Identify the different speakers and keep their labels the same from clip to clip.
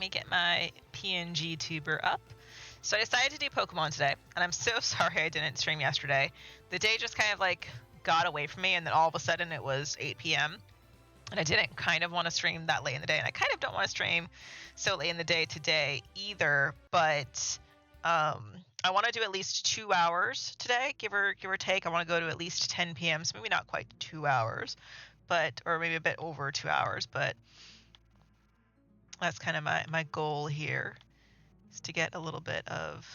Speaker 1: me get my PNG tuber up. So I decided to do Pokemon today, and I'm so sorry I didn't stream yesterday. The day just kind of like got away from me, and then all of a sudden it was 8 p.m. And I didn't kind of want to stream that late in the day, and I kind of don't want to stream so late in the day today either, but I want to do at least 2 hours today, give or take. I want to go to at least 10 p.m., so maybe not quite 2 hours, but or maybe a bit over 2 hours, but that's kind of my goal here, is to get a little bit of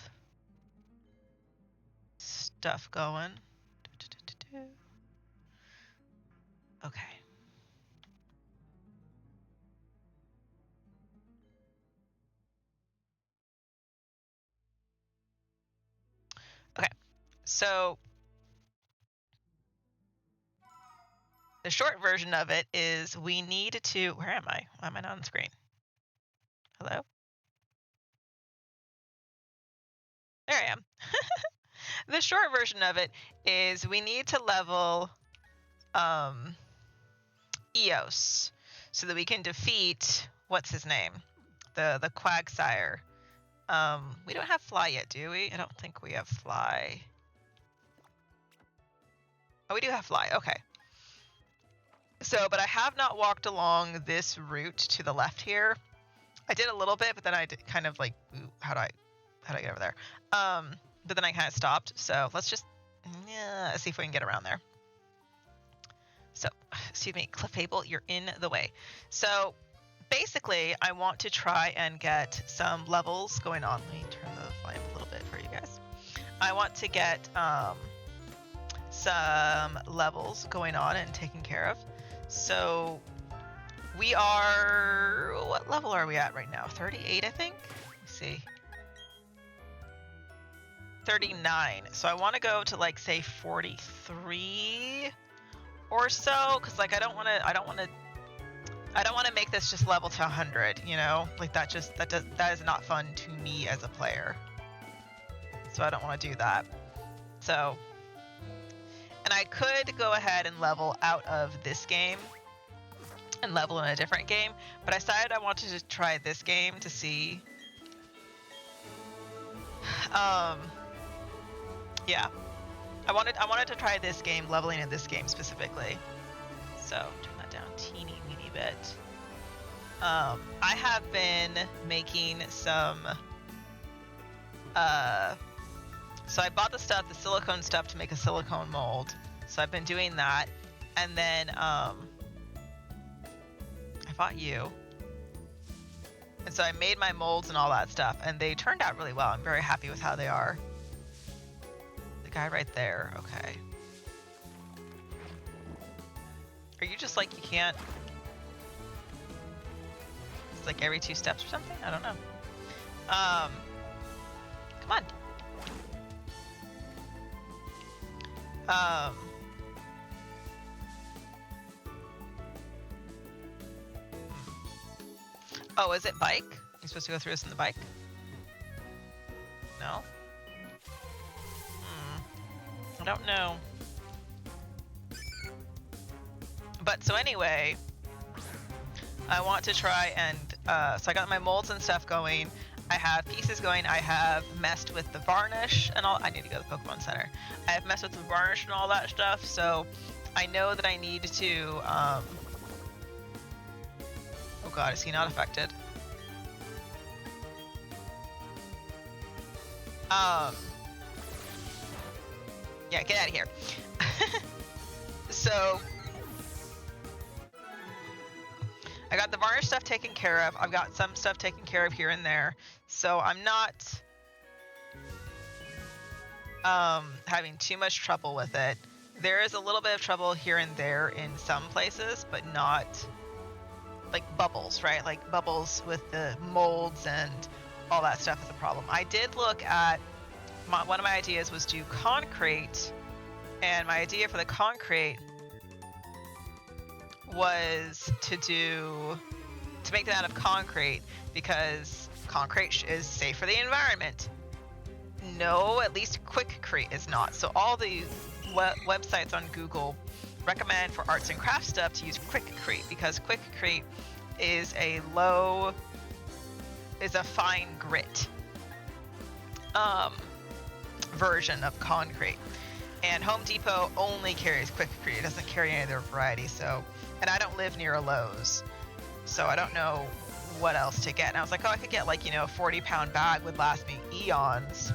Speaker 1: stuff going. Okay. Okay, so the short version of it is we need to, where am I? Why am I not on screen? Hello? There I am. The short version of it is we need to level Eos so that we can defeat, what's his name? The Quagsire. We don't have Fly yet, do we? I don't think we have Fly. Oh, we do have Fly. Okay. So, but I have not walked along this route to the left here. I did a little bit, but then I did kind of like, ooh, how do I get over there? But then I kind of stopped. So let's just see if we can get around there. So, excuse me, Clefable, you're in the way. So basically, I want to try and get some levels going on. Let me turn the volume a little bit for you guys. I want to get some levels going on and taken care of. So we are, what level are we at right now? 38, I think? Let's see. 39. So I want to go to like say 43 or so, because like I don't want to make this just level to 100, you know? Like that is not fun to me as a player. So I don't want to do that. So, and I could go ahead and level out of this game and level in a different game, but I decided I wanted to try this game to see. Yeah, I wanted to try this game, leveling in this game specifically. So turn that down teeny weeny bit. I have been making some. So I bought the silicone stuff to make a silicone mold. So I've been doing that, and then I bought you. And so I made my molds and all that stuff, and they turned out really well. I'm very happy with how they are. The guy right there, okay. Are you just like, you can't? It's like every 2 steps or something? I don't know. Come on. Oh, is it bike? You're supposed to go through this in the bike? No? I don't know. But so anyway, I want to try and, so I got my molds and stuff going. I have pieces going. I have messed with the varnish and all. I need to go to the Pokemon Center. I have messed with the varnish and all that stuff. So I know that I need to, oh God, is he not affected? Yeah, get out of here. So I got the varnish stuff taken care of. I've got some stuff taken care of here and there. So I'm not having too much trouble with it. There is a little bit of trouble here and there in some places, but not like bubbles, right? Like bubbles with the molds and all that stuff is a problem. I did look at, one of my ideas was do concrete, and my idea for the concrete was to make that out of concrete, because concrete is safe for the environment. No, at least Quickcrete is not. So all the websites on Google recommend for arts and crafts stuff to use Quickcrete, because Quickcrete is a low is a fine grit version of concrete. And Home Depot only carries Quikrete. It doesn't carry any other variety. So, and I don't live near a Lowe's, so I don't know what else to get. And I was like, oh, I could get like, you know, a 40-pound bag would last me eons.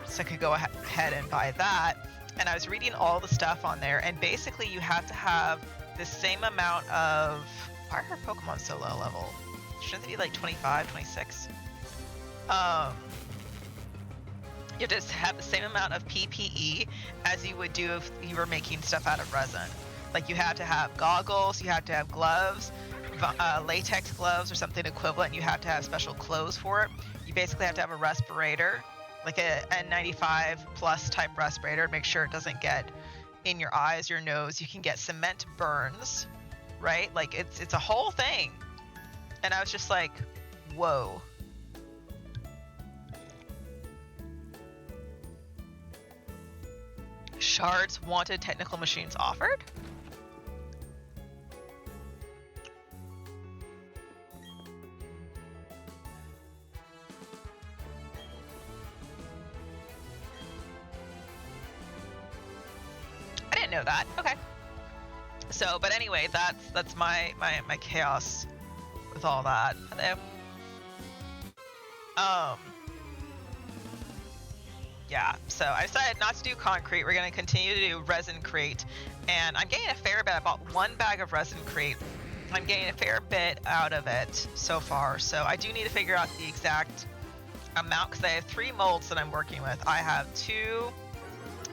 Speaker 1: So I could go ahead and buy that. And I was reading all the stuff on there, and basically you have to have the same amount of, why are Pokemon so low level? Shouldn't they be like 25, 26? You just have the same amount of PPE as you would do if you were making stuff out of resin. Like you have to have goggles, you have to have gloves, latex gloves or something equivalent. You have to have special clothes for it. You basically have to have a respirator, like a N95 plus type respirator. Make sure it doesn't get in your eyes, your nose. You can get cement burns, right? Like it's a whole thing. And I was just like, whoa. Shards wanted, technical machines offered? I didn't know that. Okay. So, but anyway, that's my chaos with all that. Yeah, so I decided not to do concrete. We're going to continue to do resin crate. And I'm getting a fair bit. I bought one bag of resin crate. I'm getting a fair bit out of it so far. So I do need to figure out the exact amount because I have 3 molds that I'm working with. I have 2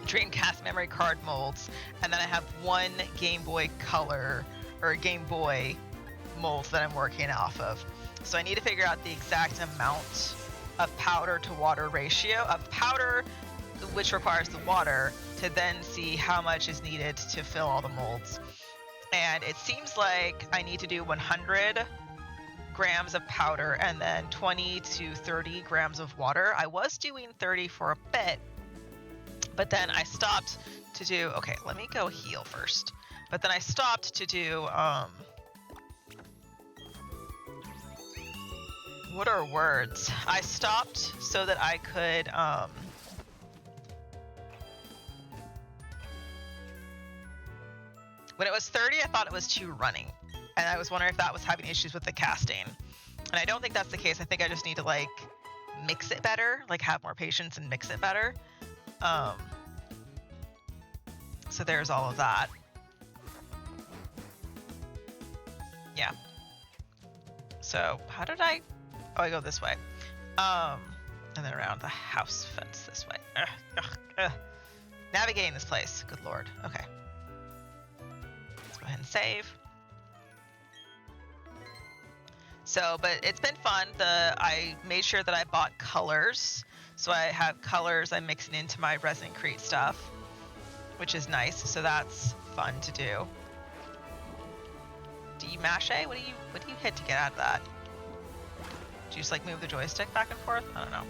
Speaker 1: Dreamcast memory card molds, and then I have 1 Game Boy Color or Game Boy mold that I'm working off of. So I need to figure out the exact amount of powder to water ratio of powder, which requires the water, to then see how much is needed to fill all the molds. And it seems like I need to do 100 grams of powder and then 20 to 30 grams of water. I was doing 30 for a bit, but then I stopped to do, okay, let me go heal first. But then I stopped to do, what are words? I stopped so that I could, when it was 30, I thought it was too running. And I was wondering if that was having issues with the casting. And I don't think that's the case. I think I just need to like mix it better, like have more patience and mix it better. So there's all of that. Yeah. So how did I, oh, I go this way. And then around the house fence this way. Navigating this place, good Lord. Okay. Let's go ahead and save. So, but it's been fun. I made sure that I bought colors. So I have colors I'm mixing into my resin crate stuff, which is nice. So that's fun to do. Do you mash A? What do you hit to get out of that? Do you just like move the joystick back and forth? I don't know.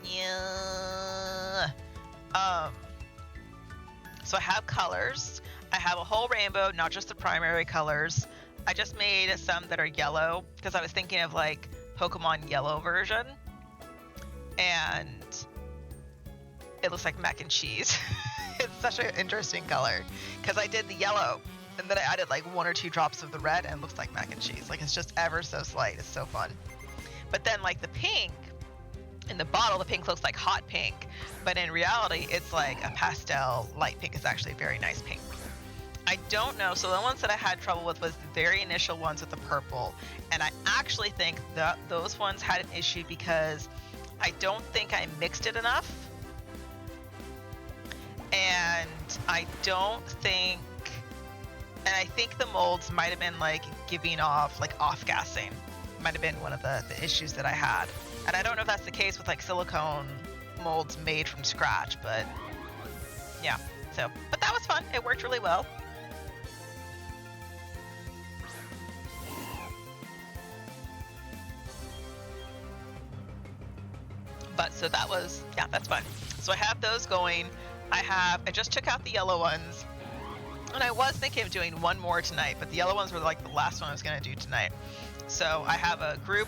Speaker 1: Yeah. So I have colors. I have a whole rainbow, not just the primary colors. I just made some that are yellow because I was thinking of like Pokemon Yellow version. And it looks like mac and cheese. It's such an interesting color because I did the yellow and then I added like 1 or 2 drops of the red and it looks like mac and cheese. Like it's just ever so slight. It's so fun. But then like the pink in the bottle, the pink looks like hot pink, but in reality, it's like a pastel light pink. It's actually a very nice pink. I don't know. So the ones that I had trouble with was the very initial ones with the purple. And I actually think that those ones had an issue because I don't think I mixed it enough. And I think the molds might have been like giving off, like off-gassing. Might have been one of the issues that I had. And I don't know if that's the case with like silicone molds made from scratch, but yeah. So, but that was fun. It worked really well. But so that was, yeah, that's fun. So I have those going. I just took out the yellow ones. And I was thinking of doing one more tonight, but the yellow ones were like the last one I was going to do tonight. So I have a group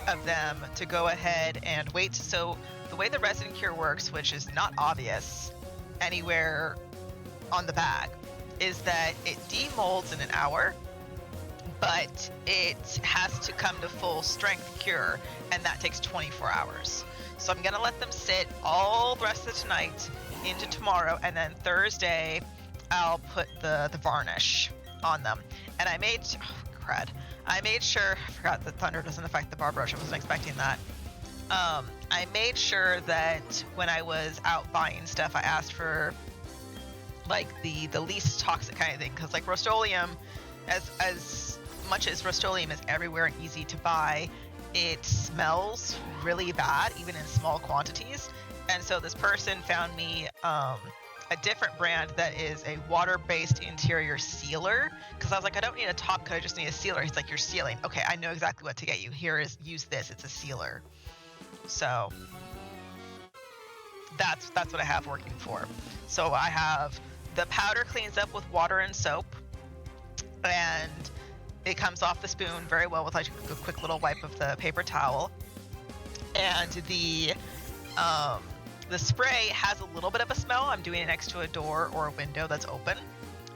Speaker 1: of them to go ahead and wait. So the way the resin cure works, which is not obvious anywhere on the bag, is that it demolds in an hour, but it has to come to full strength cure, and that takes 24 hours. So I'm going to let them sit all the rest of tonight into tomorrow, and then Thursday I'll put the varnish on them. And I made sure, I forgot that thunder doesn't affect the bar brush. I wasn't expecting that. I made sure that when I was out buying stuff, I asked for like the least toxic kind of thing, because like Rust-Oleum, as much as Rust-Oleum is everywhere and easy to buy, it smells really bad even in small quantities. And so this person found me a different brand that is a water-based interior sealer, because I was like, I don't need a top coat, I just need a sealer. He's like, you're sealing. Okay, I know exactly what to get you. Use this. It's a sealer. So that's what I have working for. So I have the powder cleans up with water and soap, and it comes off the spoon very well with like a quick little wipe of the paper towel. And the spray has a little bit of a smell. I'm doing it next to a door or a window that's open,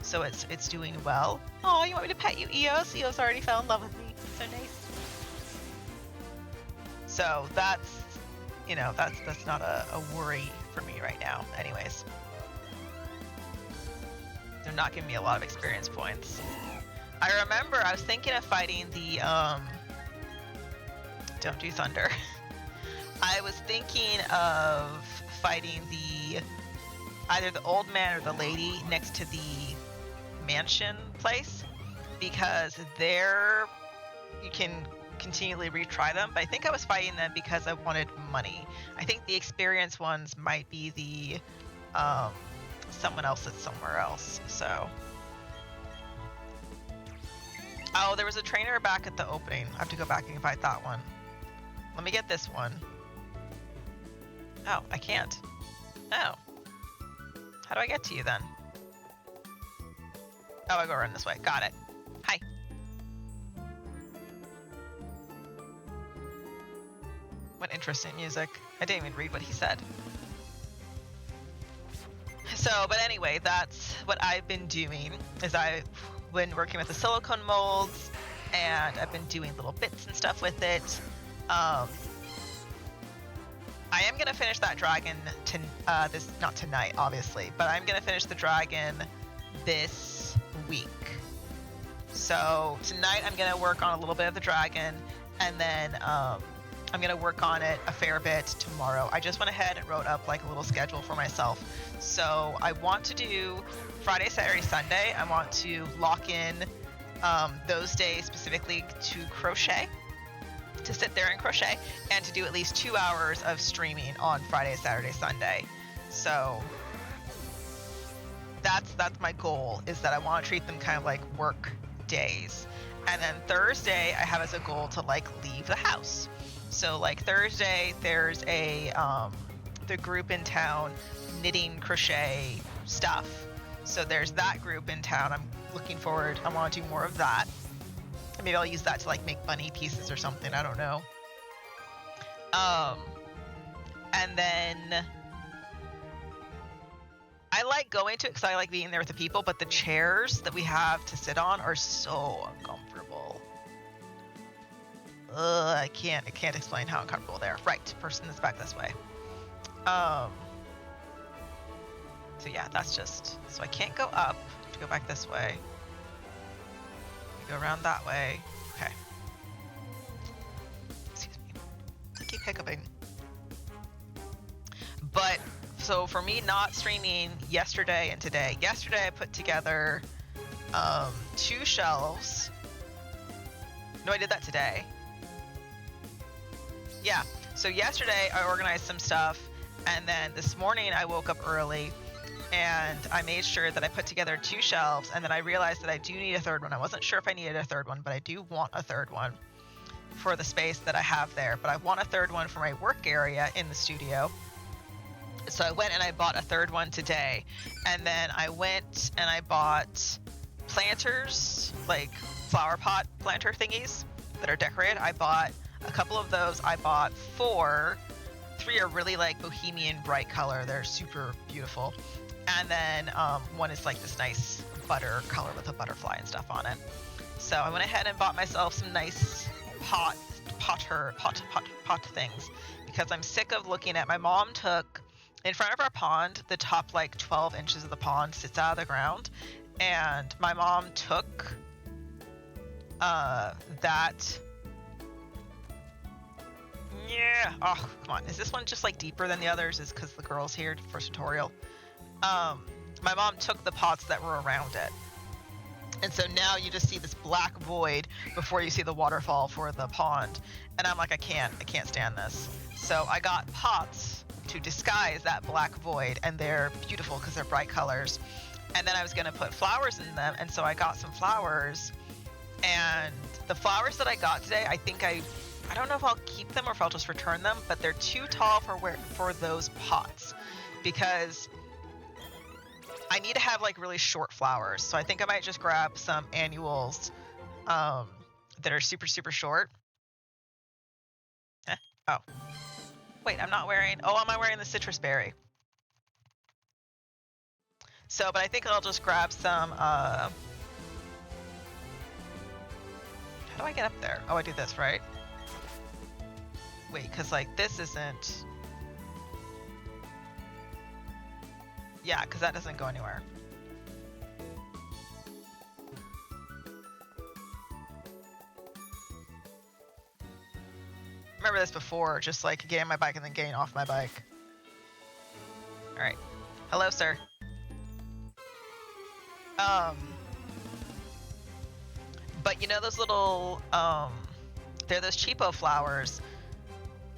Speaker 1: so it's doing well. Oh, you want me to pet you, Eos? Eos already fell in love with me. So nice. So that's not a worry for me right now. Anyways, they're not giving me a lot of experience points. I remember I was thinking of fighting the don't do thunder. I was thinking of fighting either the old man or the lady next to the mansion place, because there you can continually retry them. But I think I was fighting them because I wanted money. I think the experience ones might be the someone else that's somewhere else. So oh, there was a trainer back at the opening. I have to go back and fight that one. Let me get this one. Oh, I can't. Oh. How do I get to you then? Oh, I go around this way. Got it. Hi. What interesting music. I didn't even read what he said. So, but anyway, that's what I've been doing, is I've been working with the silicone molds, and I've been doing little bits and stuff with it. I am gonna finish that dragon not tonight, obviously, but I'm gonna finish the dragon this week. So tonight I'm gonna work on a little bit of the dragon, and then I'm gonna work on it a fair bit tomorrow. I just went ahead and wrote up like a little schedule for myself. So I want to do Friday, Saturday, Sunday. I want to lock in those days specifically to crochet, to sit there and crochet, and to do at least 2 hours of streaming on Friday, Saturday, Sunday. So that's my goal, is that I want to treat them kind of like work days. And then Thursday I have as a goal to like leave the house. So like Thursday there's the group in town knitting crochet stuff. So there's that group in town. I'm looking forward. I want to do more of that. Maybe I'll use that to like make bunny pieces or something. I don't know. And then I like going to it because I like being there with the people, but the chairs that we have to sit on are so uncomfortable. I can't explain how uncomfortable they are. Right, person is back this way. So yeah, that's just, so I can't go up. I have to go back this way. Go around that way. Okay. Excuse me. I keep hiccuping. But so for me not streaming yesterday and today. Yesterday I put together 2 shelves. No, I did that today. Yeah. So yesterday I organized some stuff, and then this morning I woke up early and I made sure that I put together 2 shelves, and then I realized that I do need a third one. I wasn't sure if I needed a third one, but I do want a third one for the space that I have there. But I want a third one for my work area in the studio. So I went and I bought a third one today. And then I went and I bought planters, like flower pot planter thingies that are decorated. I bought a couple of those. I bought 4. 3 are really like bohemian bright color. They're super beautiful. And then one is like this nice butter color with a butterfly and stuff on it. So I went ahead and bought myself some nice pot things because I'm sick of looking at. My mom took, in front of our pond, the top like 12 inches of the pond sits out of the ground, and my mom took that. Yeah. Oh, come on. Is this one just like deeper than the others? Is because the girl's here for tutorial. My mom took the pots that were around it. And so now you just see this black void before you see the waterfall for the pond. And I'm like, I can't stand this. So I got pots to disguise that black void, and they're beautiful because they're bright colors. And then I was gonna put flowers in them, and so I got some flowers. And the flowers that I got today, I think I don't know if I'll keep them or if I'll just return them, but they're too tall for those pots because I need to have like really short flowers. So I think I might just grab some annuals that are super, super short. Oh. Wait, I'm not wearing... Oh, am I wearing the citrus berry? So, but I think I'll just grab some... How do I get up there? Oh, I do this, right? Wait, because like this isn't... Yeah, because that doesn't go anywhere. Remember this before, just like getting on my bike and then getting off my bike. All right. Hello, sir. But you know those little, they're those cheapo flowers,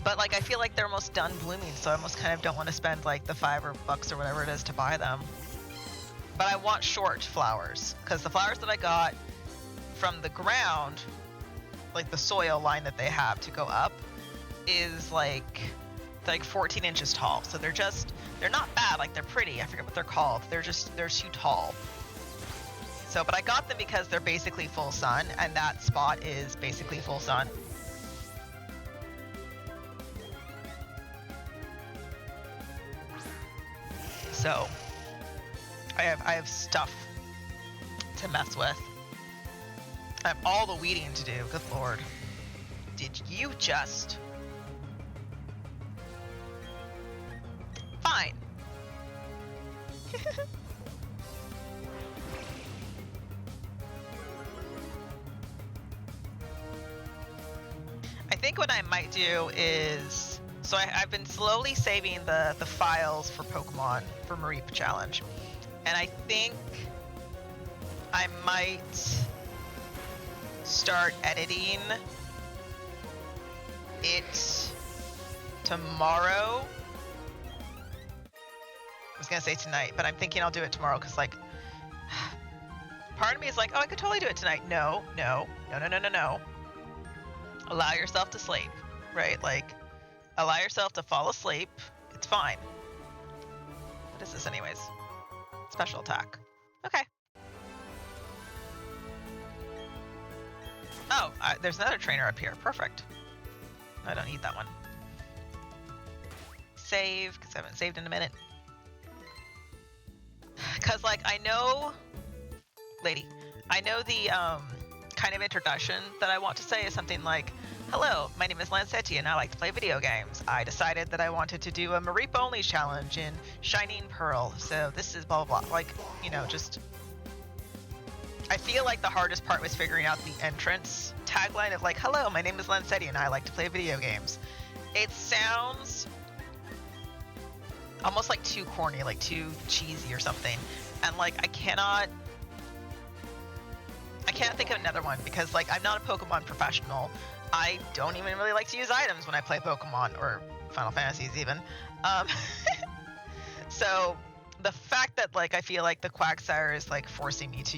Speaker 1: but like I feel like they're almost done blooming, so I almost kind of don't want to spend like the $5 or whatever it is to buy them. But I want short flowers, because the flowers that I got from the ground, like the soil line that they have to go up, is like 14 inches tall. So they're not bad, like they're pretty. I forget what they're called. They're too tall. So, but I got them because they're basically full sun, and that spot is basically full sun. So I have stuff to mess with. I have all the weeding to do. Good lord. Did you just... Fine. I think what I might do is... So I've been slowly saving the files for Pokemon for Mareep challenge. And I think I might start editing it tomorrow. I was gonna say tonight, but I'm thinking I'll do it tomorrow because like part of me is like, oh, I could totally do it tonight. No. Allow yourself to sleep, right? Like, allow yourself to fall asleep. It's fine. What is this anyways? Special attack. Okay. Oh, there's another trainer up here. Perfect. I don't need that one. Save, because I haven't saved in a minute. Because, like, I know... Lady. I know the kind of introduction that I want to say is something like, hello, my name is Lancetti and I like to play video games. I decided that I wanted to do a Mareep only challenge in Shining Pearl, so this is blah, blah, blah. Like, you know, just... I feel like the hardest part was figuring out the entrance tagline of like, hello, my name is Lancetti and I like to play video games. It sounds almost like too corny, like too cheesy or something. And like, I can't think of another one because like, I'm not a Pokemon professional. I don't even really like to use items when I play Pokemon or Final Fantasies even. So the fact that like, I feel like the Quagsire is like forcing me to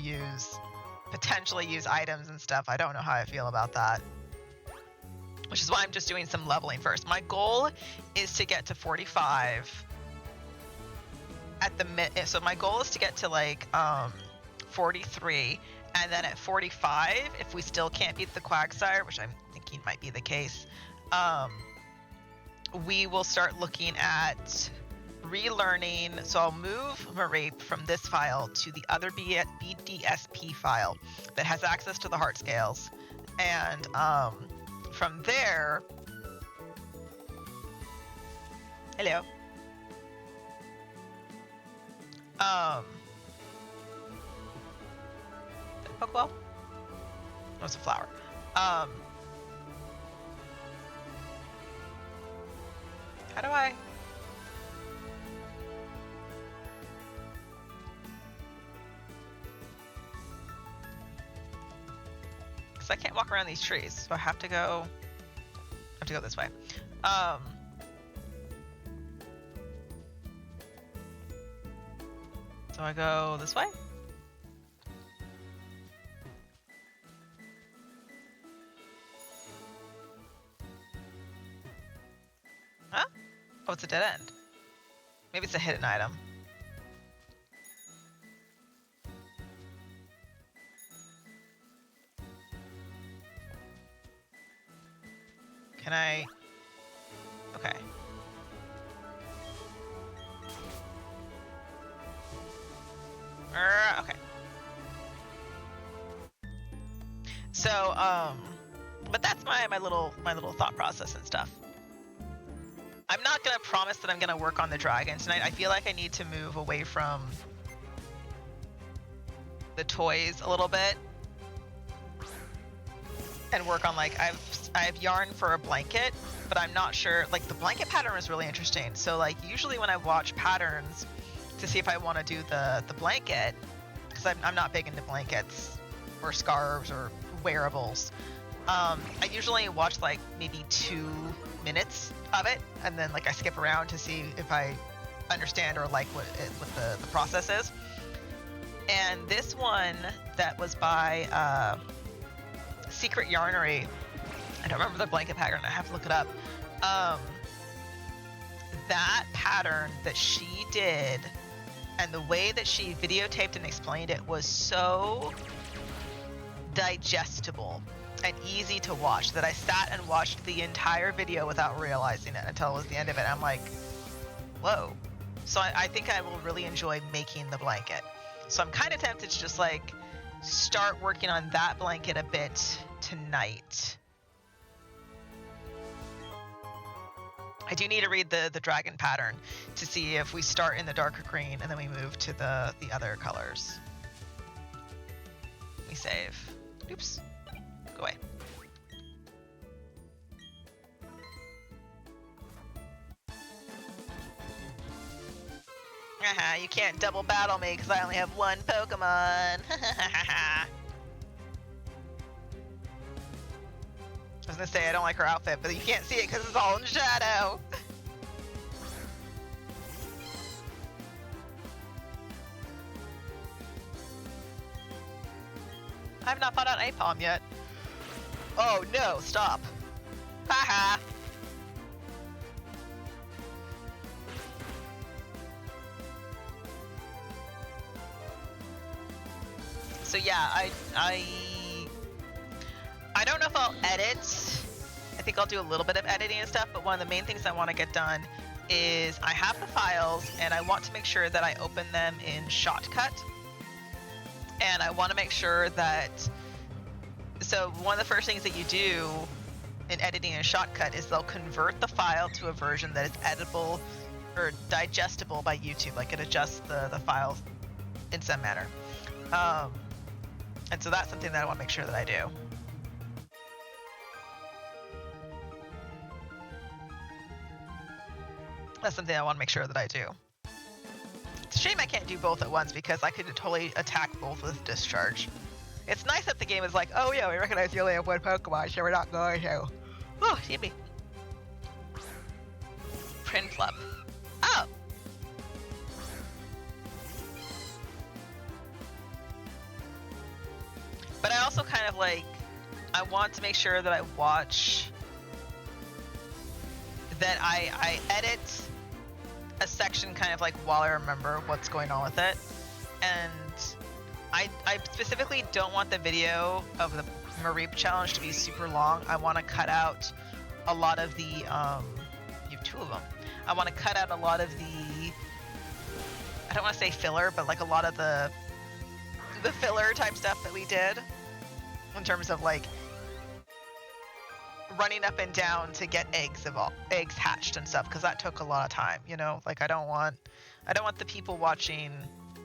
Speaker 1: potentially use items and stuff, I don't know how I feel about that. Which is why I'm just doing some leveling first. My goal is to get to 45 at the so my goal is to get to like 43, and then at 45, if we still can't beat the Quagsire, which I'm thinking might be the case, we will start looking at relearning. So I'll move Mareep from this file to the other BDSP file that has access to the heart scales, and from there, hello. Pokeball? No, it's a flower. How do I? Because I can't walk around these trees, so I have to go this way. So I go this way? Huh? Oh, it's a dead end. Maybe it's a hidden item. Can I? Okay. Okay. So, but that's my little thought process and stuff. I'm not gonna promise that I'm gonna work on the dragon tonight. I feel like I need to move away from the toys a little bit and work on, like, I have yarn for a blanket, but I'm not sure. Like, the blanket pattern is really interesting. So, like, usually when I watch patterns to see if I want to do the blanket, because I'm not big into blankets or scarves or wearables, I usually watch like maybe 2 minutes of it, and then like I skip around to see if I understand or like what the process is. And this one that was by Secret Yarnery, I don't remember the blanket pattern, I have to look it up. That pattern that she did and the way that she videotaped and explained it was so digestible and easy to watch that I sat and watched the entire video without realizing it until it was the end of it. I'm like, whoa. So I think I will really enjoy making the blanket. So I'm kind of tempted to just like start working on that blanket a bit tonight. I do need to read the dragon pattern to see if we start in the darker green and then we move to the other colors. We save. Oops. Go away. Haha, you can't double battle me because I only have one Pokemon. I was gonna say I don't like her outfit, but you can't see it because it's all in shadow. I have not fought out Napalm yet. Oh no, stop. Haha. So yeah, I don't know if I'll edit. I think I'll do a little bit of editing and stuff, but one of the main things I want to get done is I have the files and I want to make sure that I open them in Shotcut. And I want to make sure that, so one of the first things that you do in editing in Shotcut is they'll convert the file to a version that is editable or digestible by YouTube. Like it adjusts the files in some manner. And so that's something that I want to make sure that I do. That's something I want to make sure that I do. It's a shame I can't do both at once because I could totally attack both with Discharge. It's nice that the game is like, oh yeah, we recognize you only have one Pokemon, so we're not going to. Oh, see me. Prinplup. Oh! But I also kind of like, I want to make sure that I watch, that I edit a section kind of like while I remember what's going on with it. And I specifically don't want the video of the Mareep challenge to be super long. I want to cut out a lot of the, you have 2 of them. I want to cut out a lot of the, I don't want to say filler, but like a lot of the filler type stuff that we did in terms of like running up and down to get eggs hatched and stuff, because that took a lot of time, you know. Like I don't want the people watching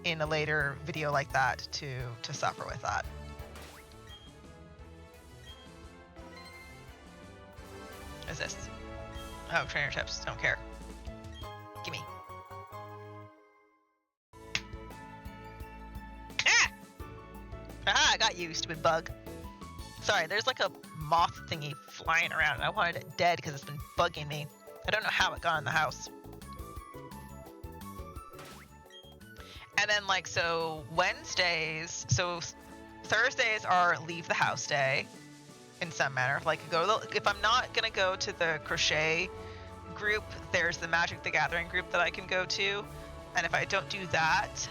Speaker 1: in a later video like that to suffer with that. What is this? Oh, trainer tips. Don't care. Gimme. Ah! Aha! I got you, stupid bug. Sorry, there's like a moth thingy flying around and I wanted it dead because it's been bugging me. I don't know how it got in the house. And then like, so Wednesdays, so Thursdays are leave the house day in some manner. Like if I'm not gonna go to the crochet group, there's the Magic the Gathering group that I can go to. And if I don't do that,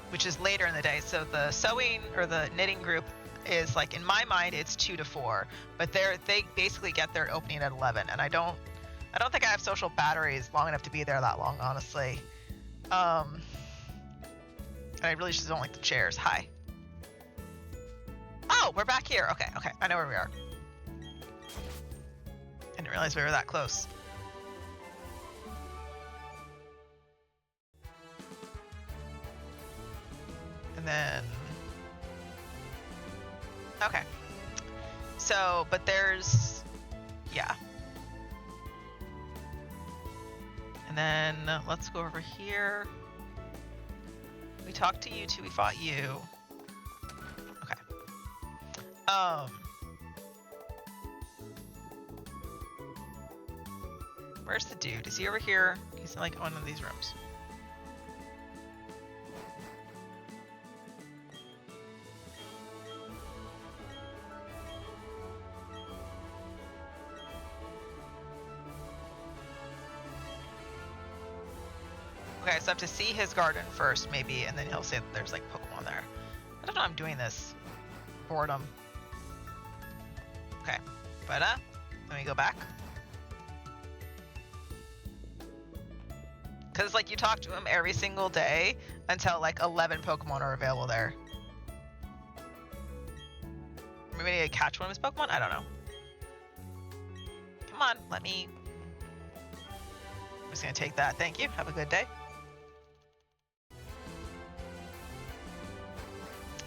Speaker 1: which is later in the day, so the sewing or the knitting group is like, in my mind, it's 2 to 4, but they basically get their opening at 11, and I don't think I have social batteries long enough to be there that long, honestly. And I really just don't like the chairs. Hi. Oh, we're back here. Okay, I know where we are. I didn't realize we were that close. And then, okay. So, but there's, yeah. And then let's go over here. We talked to you two, we fought you. Okay. Where's the dude? Is he over here? He's in like one of these rooms. Okay, so I have to see his garden first, maybe, and then he'll say that there's like Pokemon there. I don't know, I'm doing this. Boredom. Okay, but let me go back. Because like you talk to him every single day until like 11 Pokemon are available there. Maybe I catch one of his Pokemon? I don't know. Come on, let me. I'm just gonna take that. Thank you. Have a good day.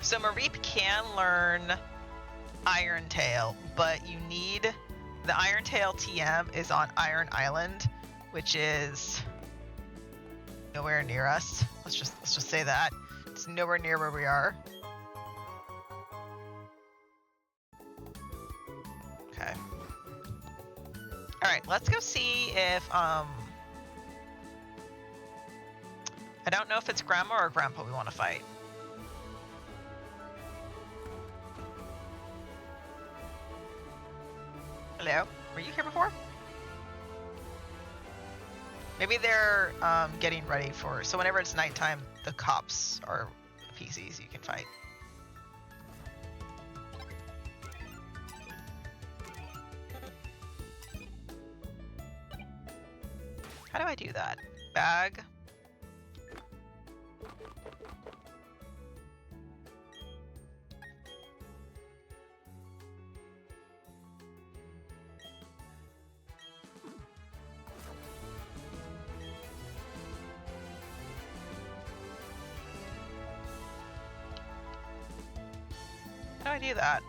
Speaker 1: So Mareep can learn Iron Tail, but you need the Iron Tail TM is on Iron Island, which is nowhere near us. Let's just say that it's nowhere near where we are. Okay. All right, let's go see if I don't know if it's Grandma or Grandpa we want to fight. Hello? Were you here before? Maybe they're getting ready for... So whenever it's nighttime, the cops are PCs you can fight. How do I do that? Bag. How do I do that?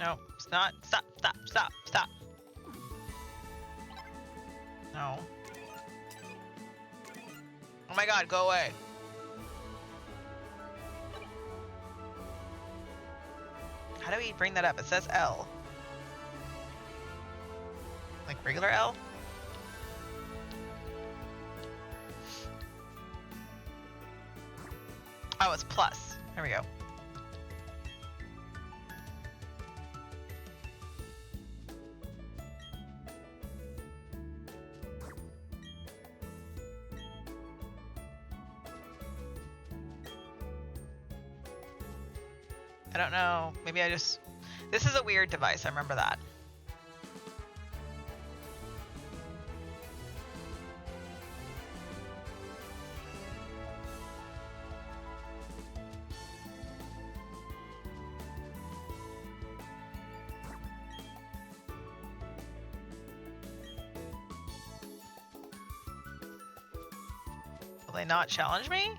Speaker 1: No, it's not. Stop, stop, stop, stop. No. Oh my god, go away. How do we bring that up? It says L. Like regular L? Oh, it's plus. There we go. I don't know. Maybe I just... This is a weird device. I remember that. Will they not challenge me?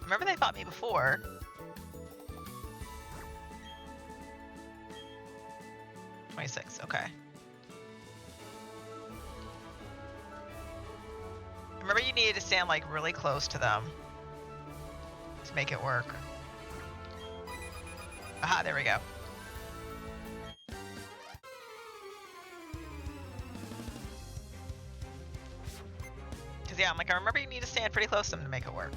Speaker 1: Remember they fought me before. $26, okay. Remember you needed to stand like really close to them to make it work. Aha, there we go. Cause yeah, I'm like, I remember you need to stand pretty close to them to make it work.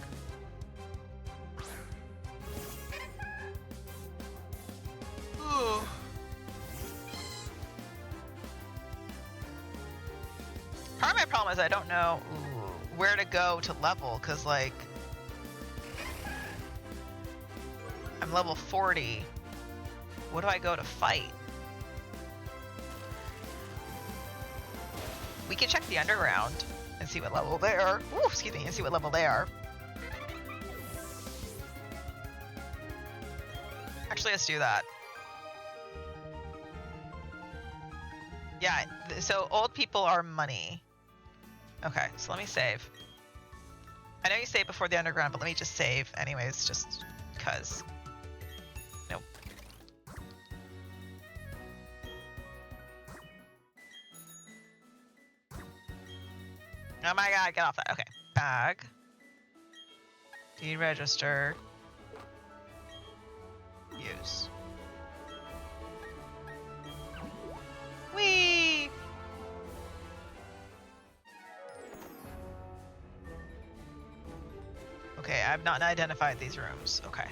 Speaker 1: Ooh. Part of my problem is I don't know where to go to level, cause like I'm level 40. Where do I go to fight? We can check the underground and see what level they are. Ooh, excuse me, and see what level they are. Actually, let's do that. Yeah, so old people are money. Okay, so let me save. I know you save before the underground, but let me just save anyways, just cuz. Nope. Oh my god, get off that. Okay, bag. Deregister. Use. Whee! Okay, I've not identified these rooms. Okay.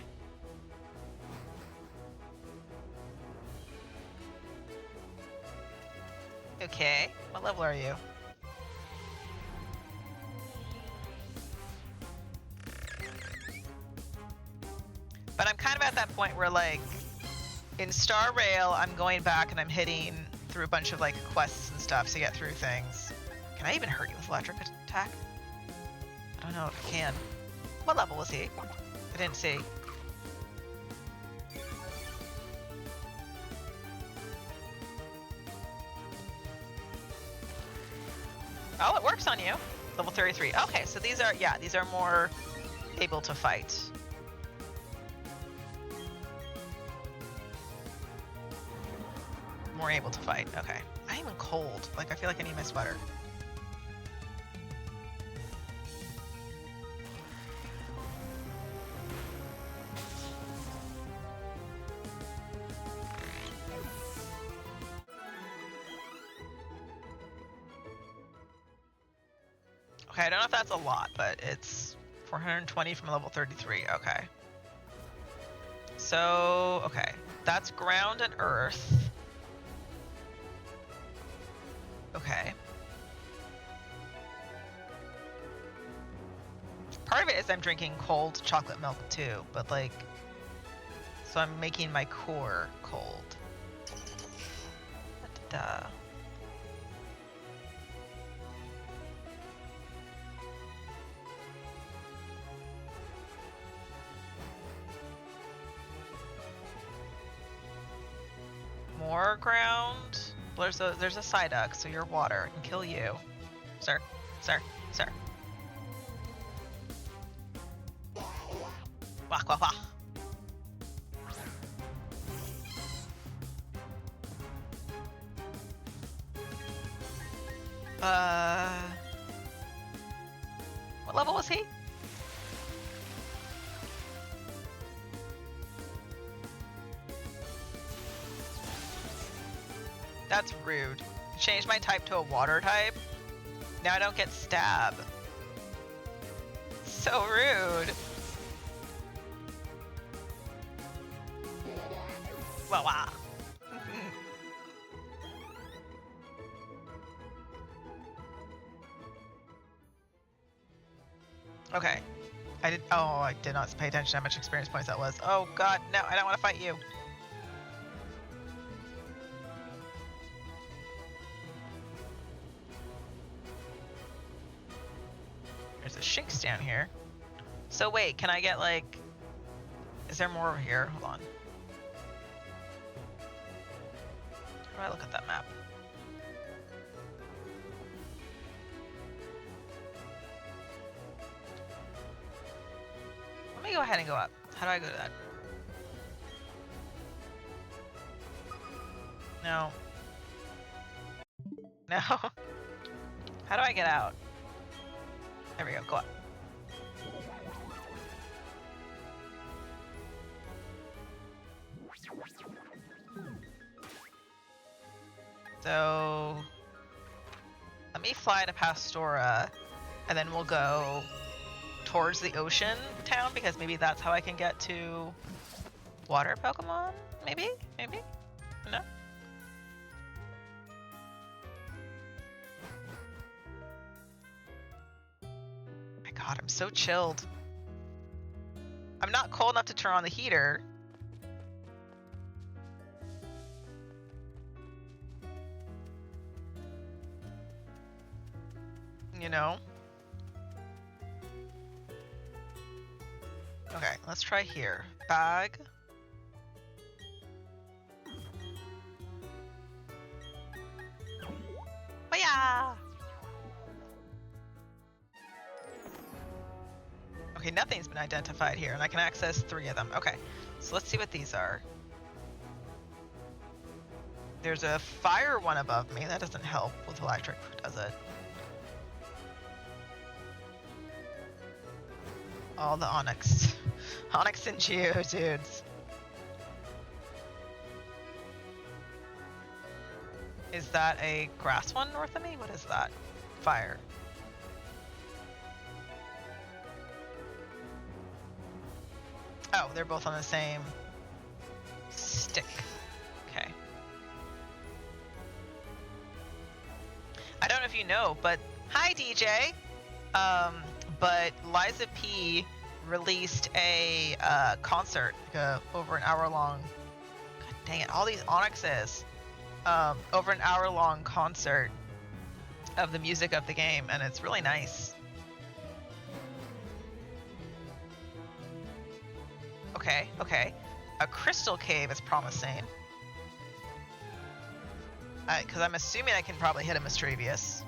Speaker 1: Okay, what level are you? But I'm kind of at that point where, like, in Star Rail, I'm going back and I'm hitting through a bunch of, like, quests and stuff to get through things. Can I even hurt you with electric attack? I don't know if I can. What level was he? I didn't see. Oh, it works on you. Level 33. Okay, so these are, yeah, these are more able to fight. More able to fight. Okay. I'm even cold. Like, I feel like I need my sweater. Okay, I don't know if that's a lot, but it's 420 from level 33. Okay. So, okay. That's ground and earth. Okay. Part of it is I'm drinking cold chocolate milk too, but like, so I'm making my core cold. Da-da-da. More ground. There's a Psyduck, so you're water. I can kill you. Sir. Sir. Sir. Wah, wah, wah. What level was he? That's rude. Change my type to a water type. Now I don't get stab. So rude. Wow. Okay. I did not pay attention to how much experience points that was. Oh god, no, I don't want to fight you. There's a Shinx down here. So wait, can I get like... Is there more over here? Hold on. How do I look at that map? Let me go ahead and go up. How do I go to that? No. No. How do I get out? There we go, go up. So let me fly to Pastoria, and then we'll go towards the ocean town, because maybe that's how I can get to water Pokemon? Maybe? Maybe? No? My god, I'm so chilled. I'm not cold enough to turn on the heater. You know? Okay, let's try here. Bag. Booyah! Okay, nothing's been identified here, and I can access 3 of them. Okay, so let's see what these are. There's a fire one above me. That doesn't help with electric, does it? All the Onyx. Onyx and Geodudes. Is that a grass one north of me? What is that? Fire. Oh, they're both on the same stick. Okay. I don't know if you know, but hi DJ. But Liza P released a concert, over an hour long. God dang it! All these Onyxes. Over an hour long concert of the music of the game, and it's really nice. Okay, okay. A crystal cave is promising. Because I'm assuming I can probably hit a Mischievous.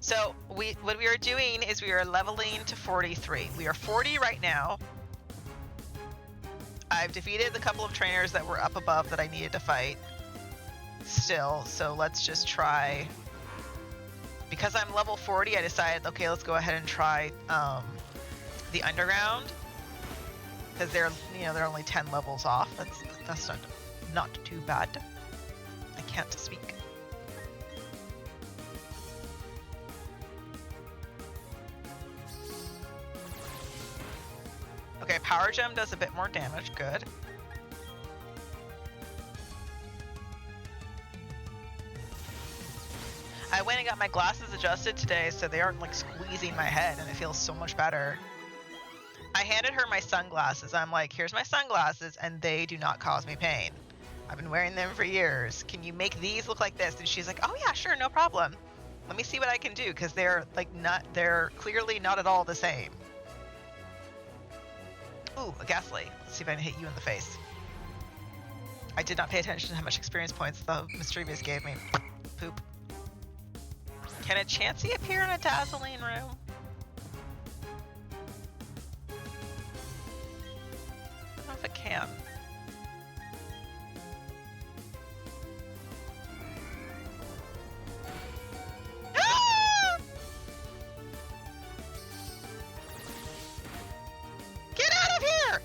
Speaker 1: So what we are doing is we are leveling to 43. We are 40 right now. I've defeated the couple of trainers that were up above that I needed to fight still. So let's just try. Because I'm level 40, I decided, okay, let's go ahead and try the underground. Because they're only 10 levels off. That's not too bad. I can't speak. Okay, Power Gem does a bit more damage. Good. I went and got my glasses adjusted today, so they aren't like squeezing my head, and it feels so much better. I handed her my sunglasses. I'm like, here's my sunglasses, and they do not cause me pain. I've been wearing them for years. Can you make these look like this? And she's like, oh yeah, sure, no problem. Let me see what I can do, because they're clearly not at all the same. Ooh, a Ghastly. Let's see if I can hit you in the face. I did not pay attention to how much experience points the Mischievous gave me. Poop. Can a Chansey appear in a Dazzling room? I don't know if it can. Get out of here!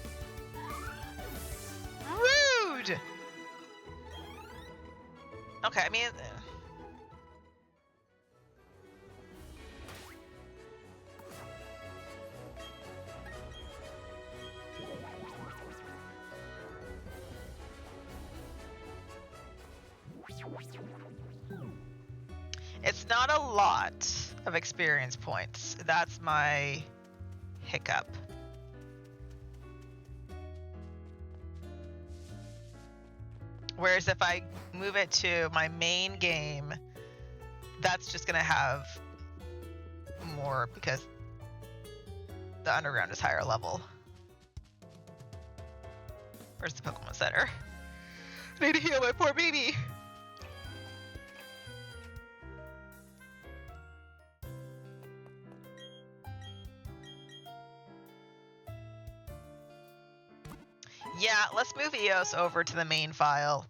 Speaker 1: Rude! Okay, I mean... not a lot of experience points. That's my hiccup. Whereas if I move it to my main game, that's just gonna have more because the underground is higher level. Where's the Pokemon Center? I need to heal my poor baby. Yeah, let's move EOS over to the main file.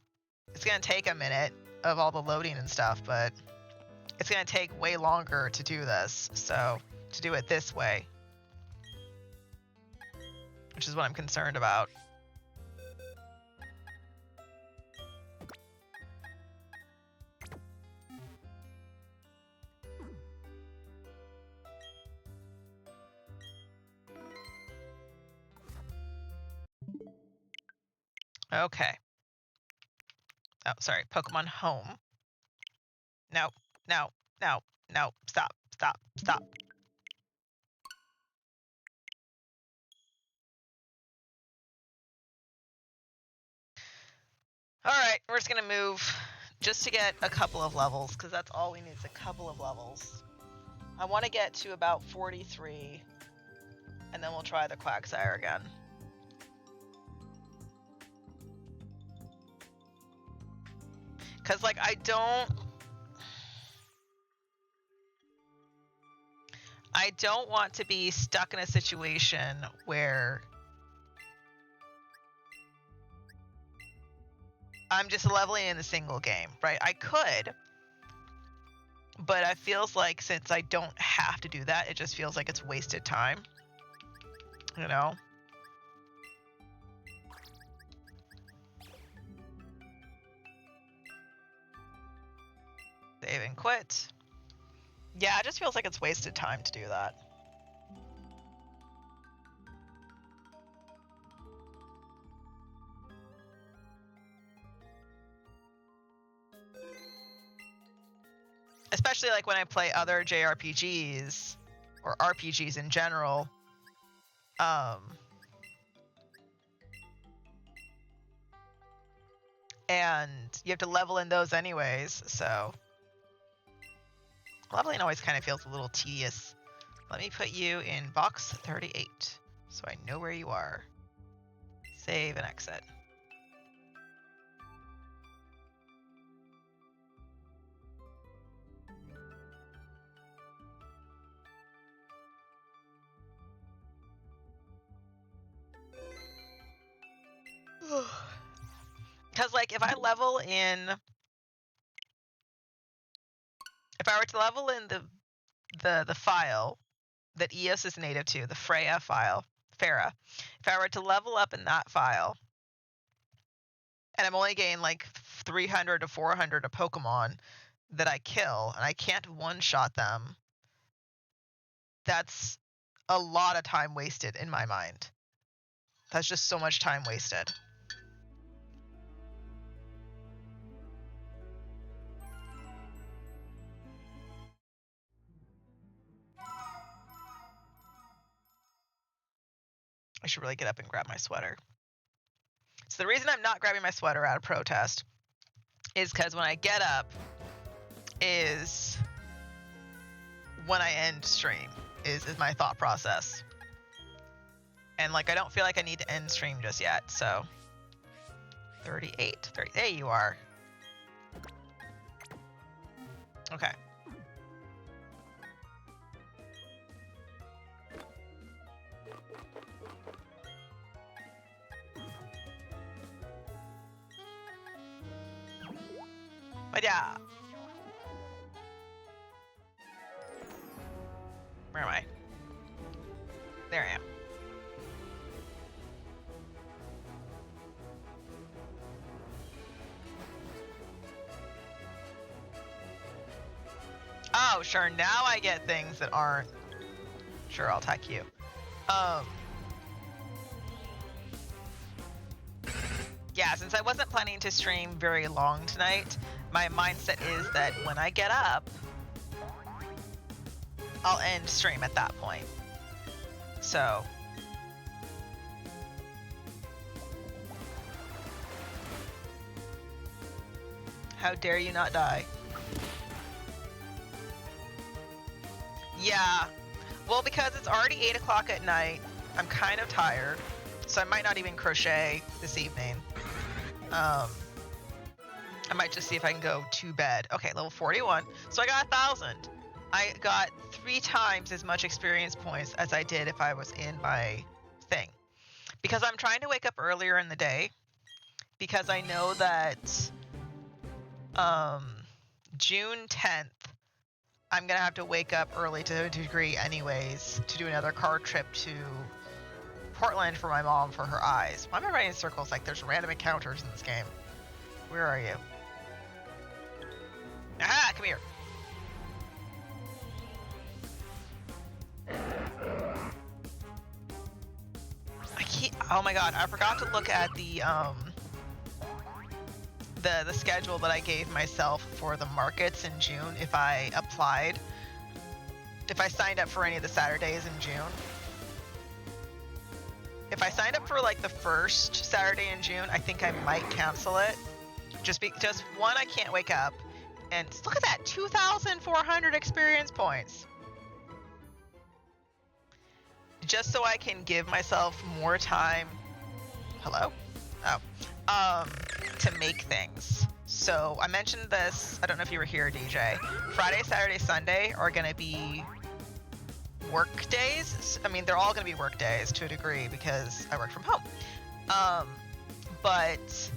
Speaker 1: It's gonna take a minute of all the loading and stuff, but it's gonna take way longer to do this. So to do it this way, which is what I'm concerned about. Okay. Oh, sorry. Pokemon Home. No, no, no, no. Stop, stop, stop. All right, we're just gonna move just to get a couple of levels because that's all we need is a couple of levels. I want to get to about 43 and then we'll try the Quagsire again. Because, like, I don't want to be stuck in a situation where I'm just leveling in a single game, right? I could, but it feels like since I don't have to do that, it just feels like it's wasted time, you know? Save and quit. Yeah, it just feels like it's wasted time to do that. Especially like when I play other JRPGs or RPGs in general. And you have to level in those anyways, so leveling always kind of feels a little tedious. Let me put you in box 38 so I know where you are. Save and exit. Because, like, if I were to level in the file that EOS is native to, the Farah, if I were to level up in that file, and I'm only getting like 300 to 400 a Pokemon that I kill, and I can't one-shot them, that's a lot of time wasted in my mind. That's just so much time wasted. I should really get up and grab my sweater. So the reason I'm not grabbing my sweater out of protest is because when I get up is when I end stream is my thought process. And, like, I don't feel like I need to end stream just yet, so 38. There you are. Okay. But yeah. Where am I? There I am. Oh, sure, now I get things that aren't... Sure, I'll attack you. Yeah, since I wasn't planning to stream very long tonight, my mindset is that when I get up, I'll end stream at that point. So how dare you not die? Yeah. Well, because it's already 8 o'clock at night, I'm kind of tired, so I might not even crochet this evening. I might just see if I can go to bed. Okay, level 41. So I got 1,000. I got 3 times as much experience points as I did if I was in my thing. Because I'm trying to wake up earlier in the day, because I know that June 10th, I'm gonna have to wake up early to a degree anyways to do another car trip to Portland for my mom for her eyes. Why am I writing in circles like there's random encounters in this game? Where are you? Ah, come here. I can't. Oh my god, I forgot to look at the schedule that I gave myself for the markets in June if I signed up for any of the Saturdays in June. If I signed up for like the first Saturday in June, I think I might cancel it. Just one, I can't wake up. And look at that, 2,400 experience points. Just so I can give myself more time. Hello? Oh. To make things. So I mentioned this, I don't know if you were here, DJ. Friday, Saturday, Sunday are gonna be work days. I mean, they're all gonna be work days to a degree because I work from home. But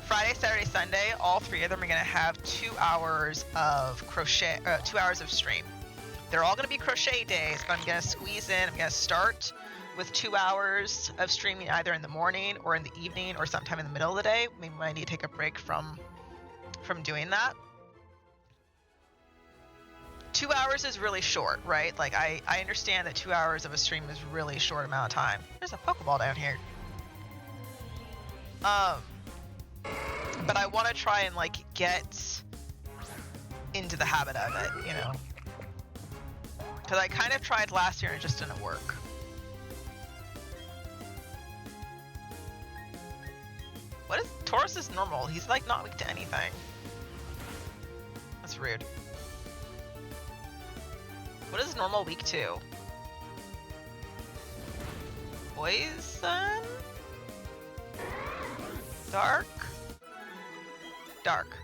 Speaker 1: Friday, Saturday, Sunday, all 3 of them are gonna have 2 hours of crochet, 2 hours of stream. They're all gonna be crochet days, but I'm gonna squeeze in, I'm gonna start with 2 hours of streaming either in the morning or in the evening or sometime in the middle of the day. Maybe I need to take a break from doing that. 2 hours is really short, right? Like I understand that 2 hours of a stream is really short amount of time. There's a Pokeball down here. But I want to try and like get into the habit of it, you know? Because I kind of tried last year and it just didn't work. What is Taurus is normal? He's like not weak to anything. That's rude. What is normal weak to? Poison? Dark? Dark.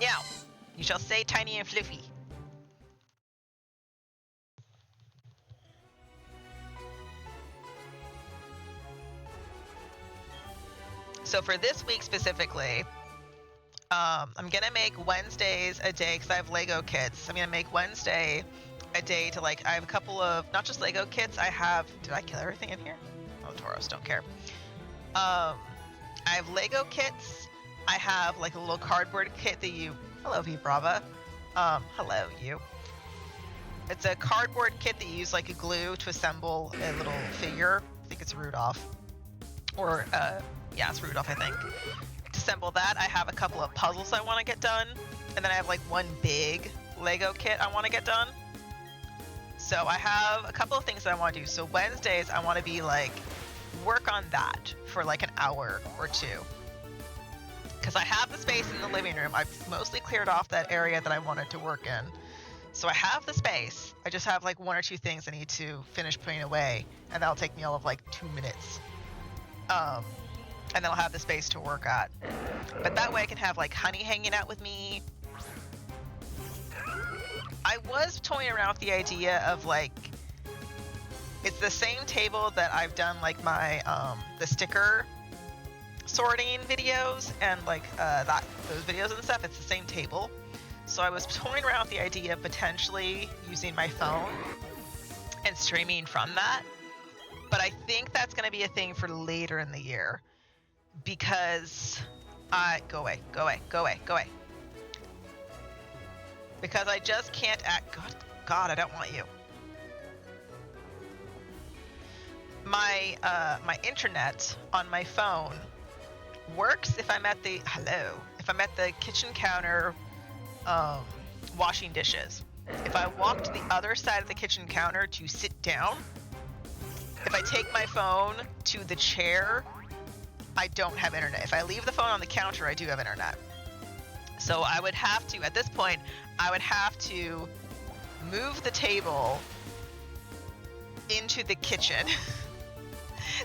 Speaker 1: Now, you shall say tiny and fluffy. So for this week specifically, I'm gonna make Wednesdays a day because I have Lego kits. I'm gonna make Wednesday a day to like, I have a couple of, not just Lego kits, I have, did I kill everything in here? Oh, Tauros, don't care. I have Lego kits. I have like a little cardboard kit that you, hello V Brava. Hello you. It's a cardboard kit that you use like a glue to assemble a little figure. I think it's Rudolph. Or, yeah, it's Rudolph, I think. To assemble that, I have a couple of puzzles I want to get done. And then I have like one big Lego kit I want to get done. So I have a couple of things that I want to do. So Wednesdays, I want to be like, work on that for like an hour or 2. Because I have the space in the living room. I've mostly cleared off that area that I wanted to work in. So I have the space. I just have like 1 or 2 things I need to finish putting away. And that'll take me all of like 2 minutes. And then I'll have the space to work at. But that way I can have like Honey hanging out with me. I was toying around with the idea of like, it's the same table that I've done like my, the sticker sorting videos and like those videos and stuff. It's the same table. So I was toying around with the idea of potentially using my phone and streaming from that. But I think that's going to be a thing for later in the year because go away. Because I just can't act. God, I don't want you. My internet on my phone works if I'm at the kitchen counter washing dishes. If I walk to the other side of the kitchen counter to sit down, if I take my phone to the chair, I don't have internet. If I leave the phone on the counter, I do have internet. So I would have to, at this point, I would have to move the table into the kitchen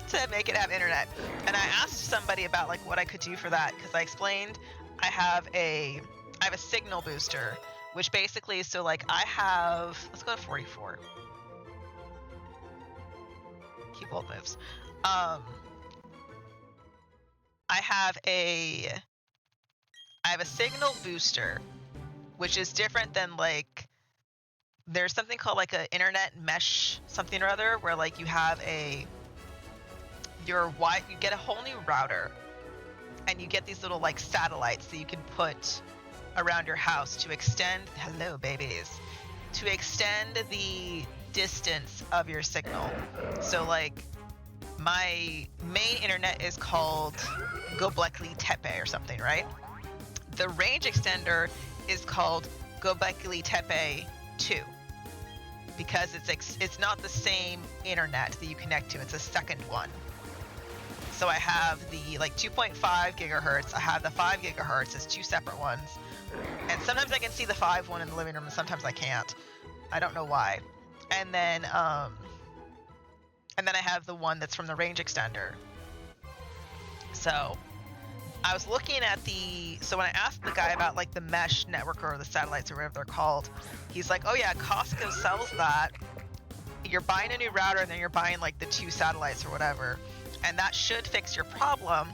Speaker 1: to make it have internet. And I asked somebody about like what I could do for that, because I explained I have a signal booster, which basically, so like I have, let's go to 44. Keyboard moves. I have a signal booster, which is different than like, there's something called like a internet mesh something or other, where like you have you get a whole new router, and you get these little like satellites that you can put around your house to extend, hello babies, to extend the distance of your signal. So like my main internet is called Göbekli Tepe or something, right? The range extender is called Göbekli Tepe 2, because it's not the same internet that you connect to, it's a second one. So I have the like 2.5 gigahertz, I have the 5 gigahertz as two separate ones. And sometimes I can see the 5 one in the living room and sometimes I can't. I don't know why. And then I have the one that's from the range extender. So I was looking at so when I asked the guy about like the mesh network or the satellites or whatever they're called, he's like, oh yeah, Costco sells that. You're buying a new router and then you're buying like the 2 satellites or whatever. And that should fix your problem.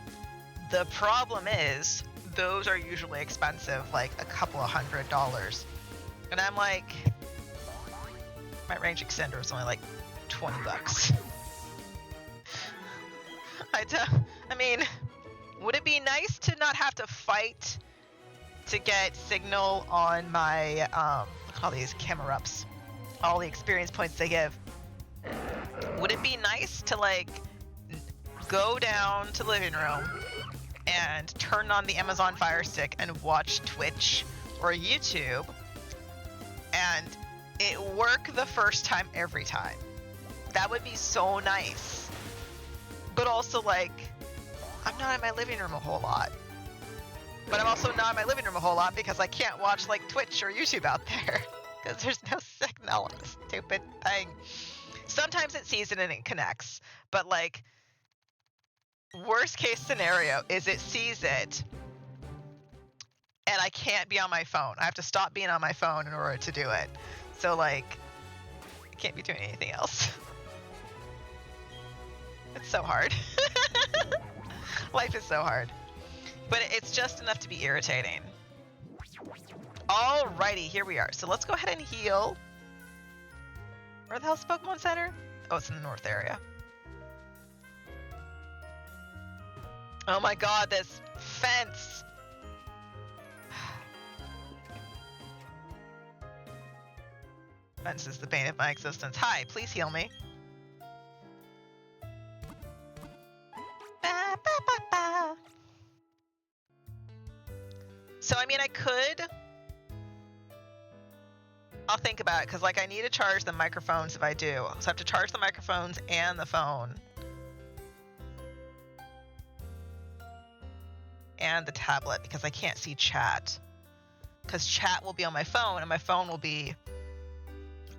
Speaker 1: The problem is those are usually expensive, like a couple of $100. And I'm like, my range extender is only like $20. I mean, would it be nice to not have to fight to get signal on my, look at all these camera ups, all the experience points they give. Would it be nice to like go down to the living room and turn on the Amazon Fire Stick and watch Twitch or YouTube and it work the first time every time? That would be so nice. But also like, I'm not in my living room a whole lot. But I'm also not in my living room a whole lot because I can't watch like Twitch or YouTube out there because there's no signal on this stupid thing. Sometimes it sees it and it connects, but like, worst case scenario is it sees it and I can't be on my phone. I have to stop being on my phone in order to do it. So like, I can't be doing anything else. It's so hard. Life is so hard. But it's just enough to be irritating. Alrighty, here we are. So let's go ahead and heal. Where the hell's the Pokemon Center? Oh, it's in the north area. Oh my god, this fence! Fence is the bane of my existence. Hi, please heal me. Ba, ba, ba, ba. So, I mean, I could... I'll think about it, because, like, I need to charge the microphones if I do. So I have to charge the microphones and the phone. And the tablet, because I can't see chat. Because chat will be on my phone, and my phone will be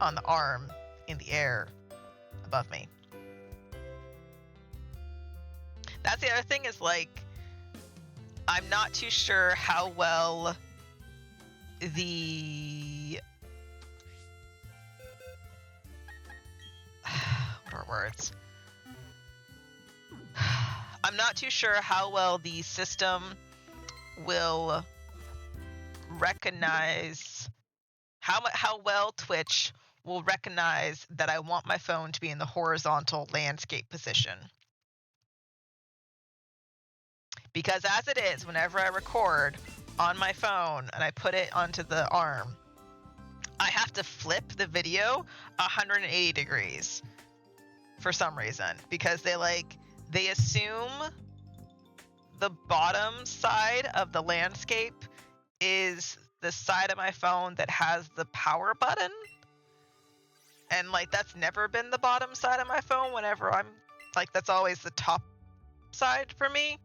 Speaker 1: on the arm in the air above me. That's the other thing is, like, I'm not too sure how well the... what are words? I'm not too sure how well the system will recognize... how well Twitch will recognize that I want my phone to be in the horizontal landscape position. Because as it is, whenever I record on my phone and I put it onto the arm, I have to flip the video 180 degrees for some reason. Because they assume the bottom side of the landscape is the side of my phone that has the power button. And like that's never been the bottom side of my phone whenever I'm like that's always the top side for me.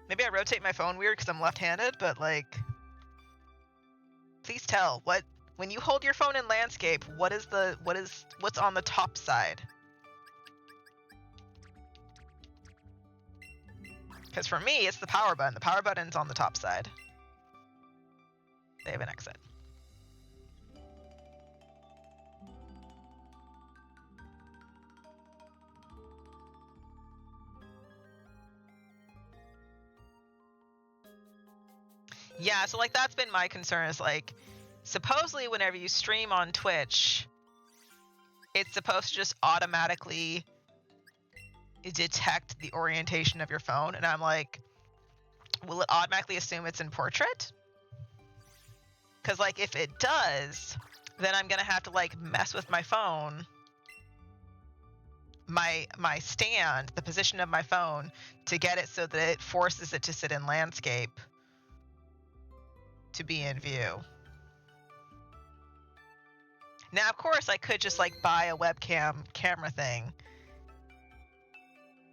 Speaker 1: Maybe I rotate my phone weird because I'm left-handed, but like please tell what when you hold your phone in landscape, what's on the top side? Because for me, it's the power button. The power button's on the top side. They have an exit. Yeah, so like that's been my concern is like supposedly whenever you stream on Twitch, it's supposed to just automatically detect the orientation of your phone, and I'm like, will it automatically assume it's in portrait? Because like if it does, then I'm gonna have to like mess with my phone, my stand, the position of my phone, to get it so that it forces it to sit in landscape to be in view. Now of course I could just like buy a webcam camera thing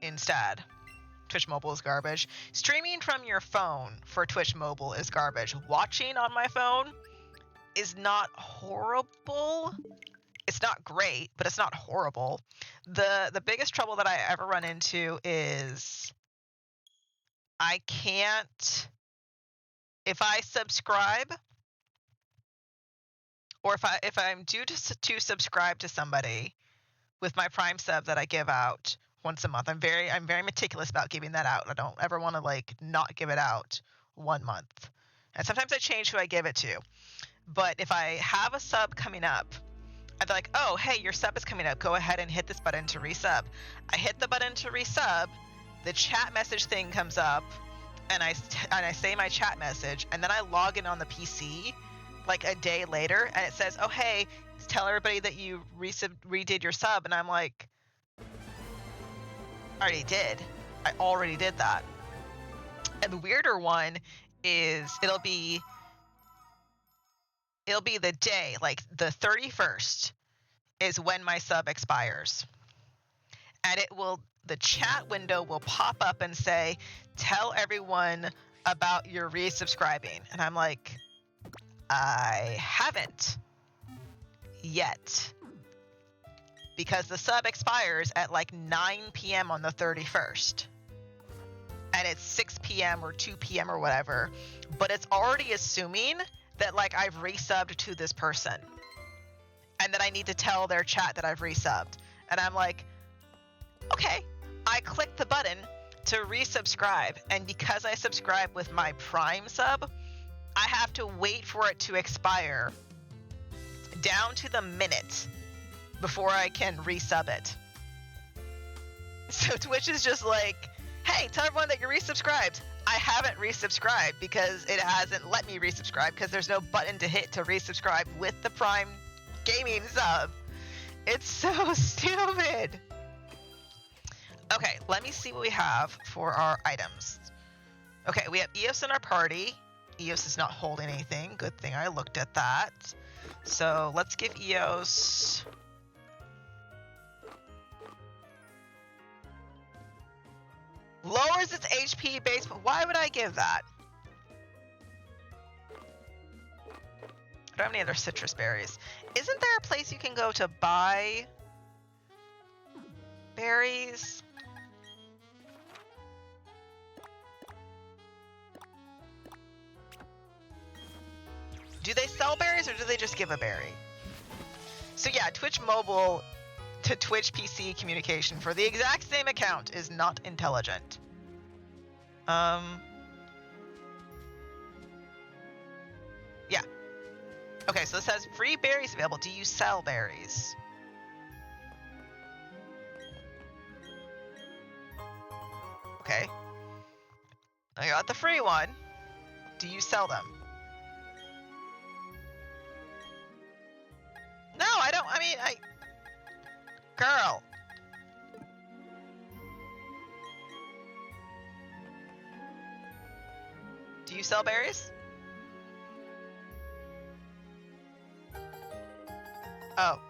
Speaker 1: instead. Twitch Mobile is garbage. Streaming from your phone for Twitch Mobile is garbage. Watching on my phone is not horrible. It's not great, but it's not horrible. The biggest trouble that I ever run into is I can't, if I subscribe or if I'm due to subscribe to somebody with my Prime sub that I give out once a month. I'm very meticulous about giving that out. I don't ever want to like not give it out 1 month. And sometimes I change who I give it to. But if I have a sub coming up, I'd be like, oh, hey, your sub is coming up. Go ahead and hit this button to resub. I hit the button to resub, the chat message thing comes up, and I say my chat message, and then I log in on the PC like a day later, and it says, oh, hey, tell everybody that you redid your sub. And I'm like, I already did that. And the weirder one is it'll be the day, like the 31st is when my sub expires. And the chat window will pop up and say, tell everyone about your resubscribing. And I'm like, I haven't yet. Because the sub expires at like 9 p.m. on the 31st. And it's 6 p.m. or 2 p.m. or whatever. But it's already assuming that like I've resubbed to this person. And that I need to tell their chat that I've resubbed. And I'm like, okay. I click the button to resubscribe. And because I subscribe with my Prime sub, I have to wait for it to expire down to the minute before I can resub it. So Twitch is just like, hey, tell everyone that you're resubscribed. I haven't resubscribed because it hasn't let me resubscribe because there's no button to hit to resubscribe with the Prime Gaming sub. It's so stupid. Okay, let me see what we have for our items. Okay, we have Eos in our party. Eos is not holding anything. Good thing I looked at that. So let's give Eos... lowers its HP base, but why would I give that? I don't have any other citrus berries. Isn't there a place you can go to buy berries? Do they sell berries or do they just give a berry? So yeah, Twitch Mobile to Twitch PC communication for the exact same account is not intelligent. Yeah. Okay, so it says free berries available. Do you sell berries? Okay. I got the free one. Do you sell them? No, I don't. I mean, girl. Do you sell berries? Oh.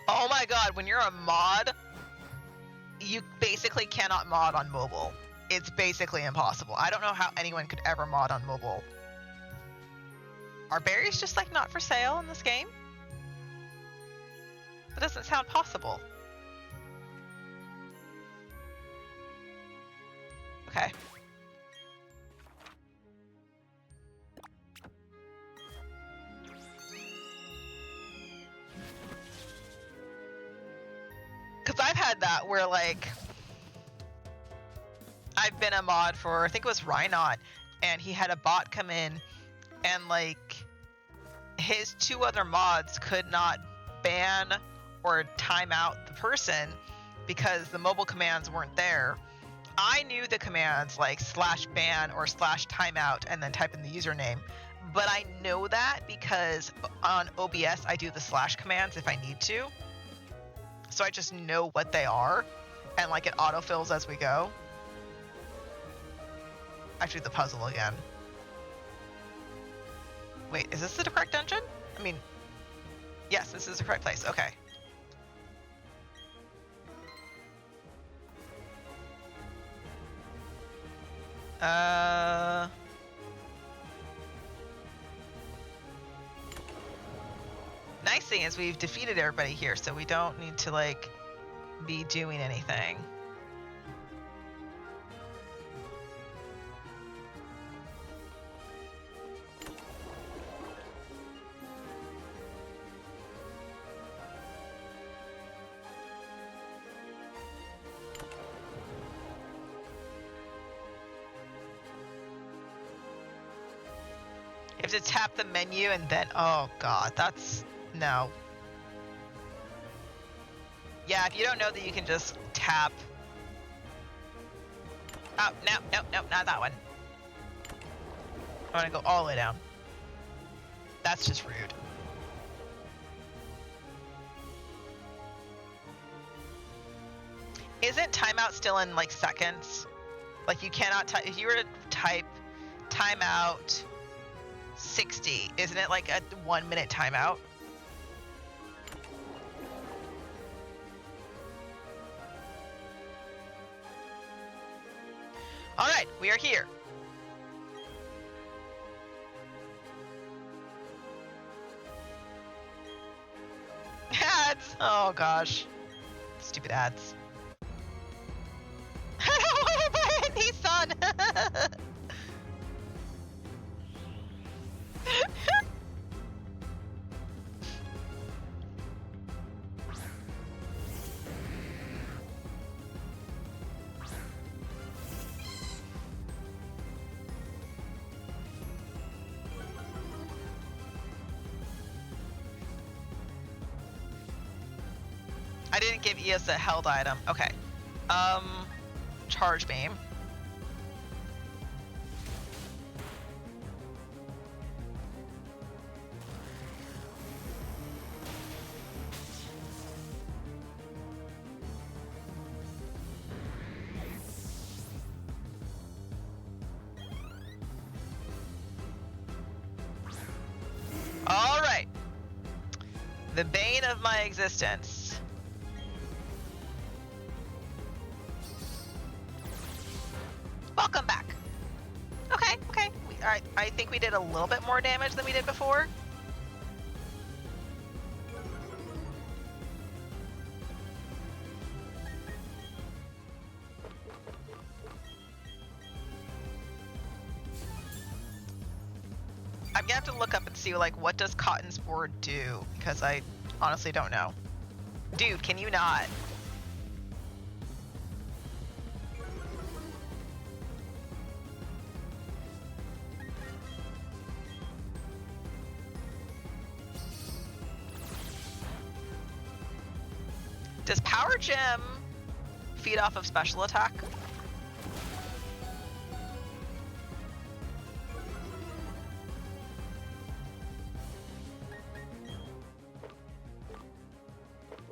Speaker 1: Oh my god, when you're a mod, you basically cannot mod on mobile. It's basically impossible. I don't know how anyone could ever mod on mobile. Are berries just like not for sale in this game? That doesn't sound possible. Okay. Because I've had that where, like, I've been a mod for, I think it was Rhynot, and he had a bot come in, and, like, his 2 other mods could not ban or time out the person because the mobile commands weren't there. I knew the commands like /ban or /timeout and then type in the username, but I know that because on OBS I do the / commands if I need to. So I just know what they are, and like it autofills as we go. I have to do the puzzle again. Wait, is this the correct dungeon? I mean, yes, this is the correct place. Okay. Nice thing is we've defeated everybody here, so we don't need to, like, be doing anything. You have to tap the menu and then, oh god, that's, no. Yeah, if you don't know that you can just tap. Oh, no, not that one. I want to go all the way down. That's just rude. Isn't timeout still in, like, seconds? Like, you cannot type, if you were to type timeout 60, isn't it like a 1 minute timeout? All right, we are here. Ads! Oh gosh. Stupid ads. I don't want to buy a Nissan! I didn't give Eos a held item. Okay. Charge beam. All right. The bane of my existence. Welcome back. Okay. I think we did a little bit more damage than we did before. I'm gonna have to look up and see, like, what does cotton spore do, because I honestly don't know. Dude, can you not? Does Power Gem feed off of special attack?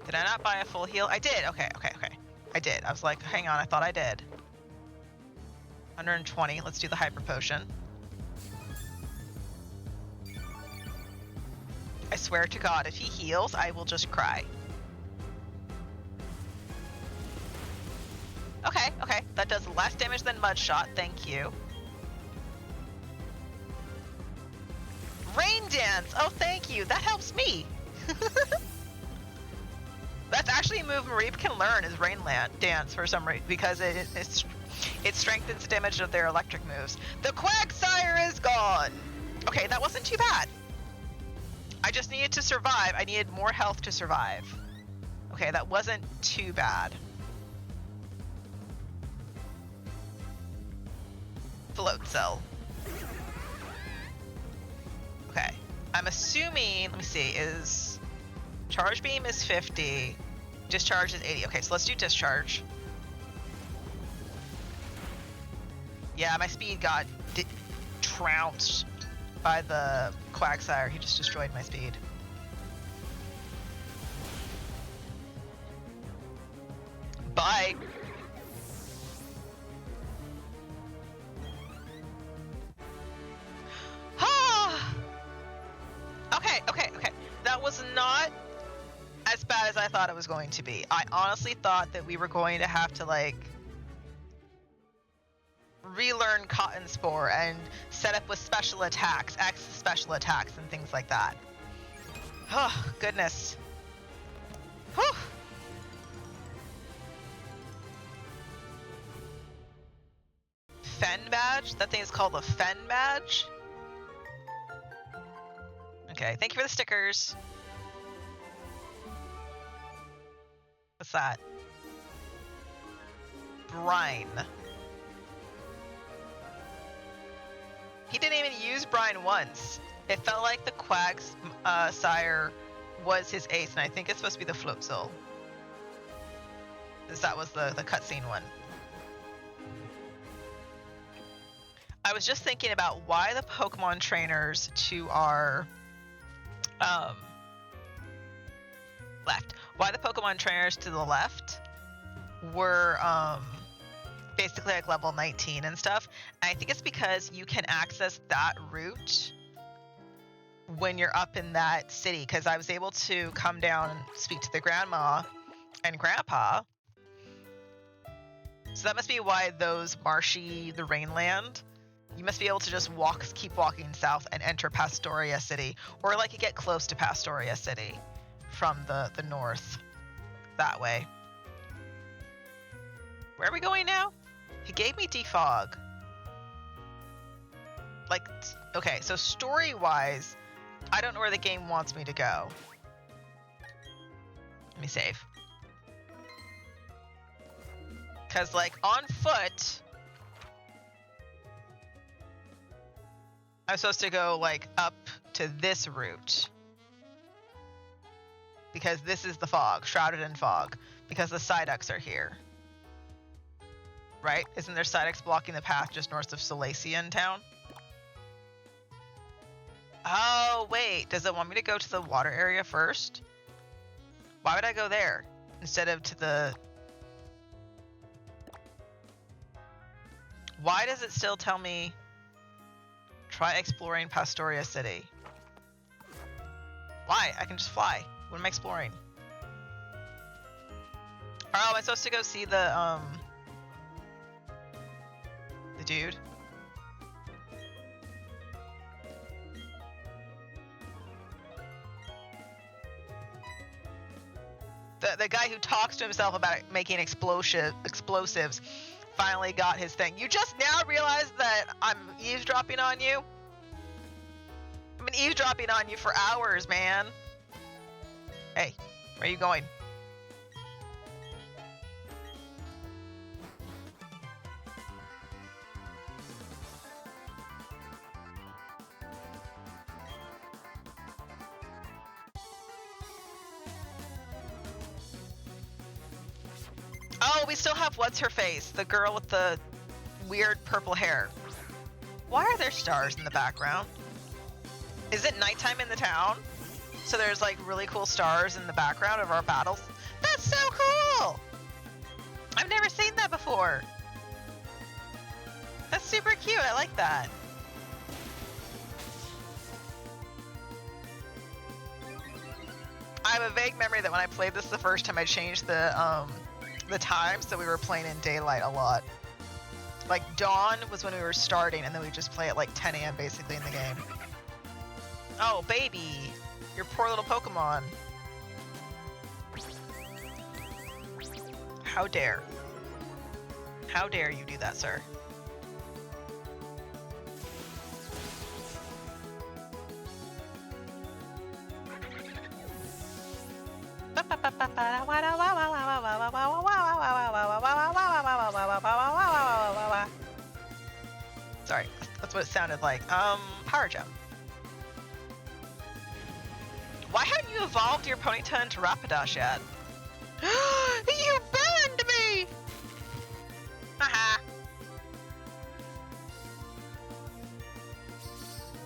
Speaker 1: Did I not buy a full heal? I did. Okay. I did. I was like, hang on, I thought I did. 120. Let's do the hyper potion. I swear to God, if he heals, I will just cry. Okay, okay. That does less damage than Mud Shot. Thank you. Rain Dance! Oh, thank you. That helps me. That's actually a move Mareep can learn is Rain Dance for some reason, because it strengthens the damage of their electric moves. The Quagsire is gone! Okay, that wasn't too bad. I just needed to survive. I needed more health to survive. Okay, that wasn't too bad. Float cell. Okay. I'm assuming, let me see, is charge beam is 50, discharge is 80. Okay, so let's do discharge. Yeah, my speed got trounced by the Quagsire. He just destroyed my speed. Bye. Okay. That was not as bad as I thought it was going to be. I honestly thought that we were going to have to, like, relearn Cotton Spore and set up with special attacks, X special attacks, and things like that. Oh, goodness. Whew. Fen badge? That thing is called a Fen badge? Okay, thank you for the stickers. What's that? Brine. He didn't even use Brine once. It felt like the Quag's sire was his ace, and I think it's supposed to be the Floatzel. Because that was the cutscene one. I was just thinking about why the Pokemon trainers to our left. Why the Pokemon trainers to the left were basically like level 19 and stuff. And I think it's because you can access that route when you're up in that city. Because I was able to come down and speak to the grandma and grandpa. So that must be why those marshy, the Rainland, you must be able to just keep walking south and enter Pastoria City, or like you get close to Pastoria City from the north that way. Where are we going now? He gave me defog. Like, okay, so story-wise, I don't know where the game wants me to go. Let me save. Because, like, on foot, I'm supposed to go, like, up to this route. Because this is the fog, shrouded in fog. Because the Psyducks are here. Right? Isn't there Psyducks blocking the path just north of Solacian town? Oh, wait. Does it want me to go to the water area first? Why would I go there instead of to the... Why does it still tell me try exploring Pastoria City? Why? I can just fly. What am I exploring? Oh, am I supposed to go see the dude? The guy who talks to himself about making explosives finally got his thing. You just now realized that I'm eavesdropping on you? I've been eavesdropping on you for hours, man. Hey, where are you going? Oh, we still have what's-her-face, the girl with the weird purple hair. Why are there stars in the background? Is it nighttime in the town? So there's like really cool stars in the background of our battles? That's so cool! I've never seen that before. That's super cute. I like that. I have a vague memory that when I played this the first time, I changed the time, so we were playing in daylight a lot. Like dawn was when we were starting, and then we just play at like 10 a.m. basically in the game. Oh, baby, your poor little Pokemon. How dare? How dare you do that, sir? Sorry, that's what it sounded like. Power Gem. Why haven't you evolved your Ponyta into Rapidash yet? You burned me! Haha.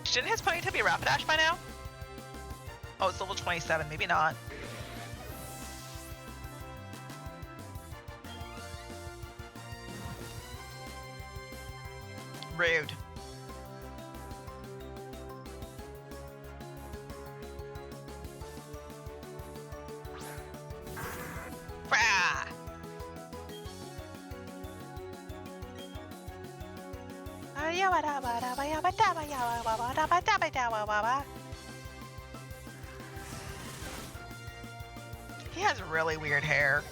Speaker 1: Shouldn't his Ponyta be Rapidash by now? Oh, it's level 27. Maybe not. Rude. Rah! He has really weird hair.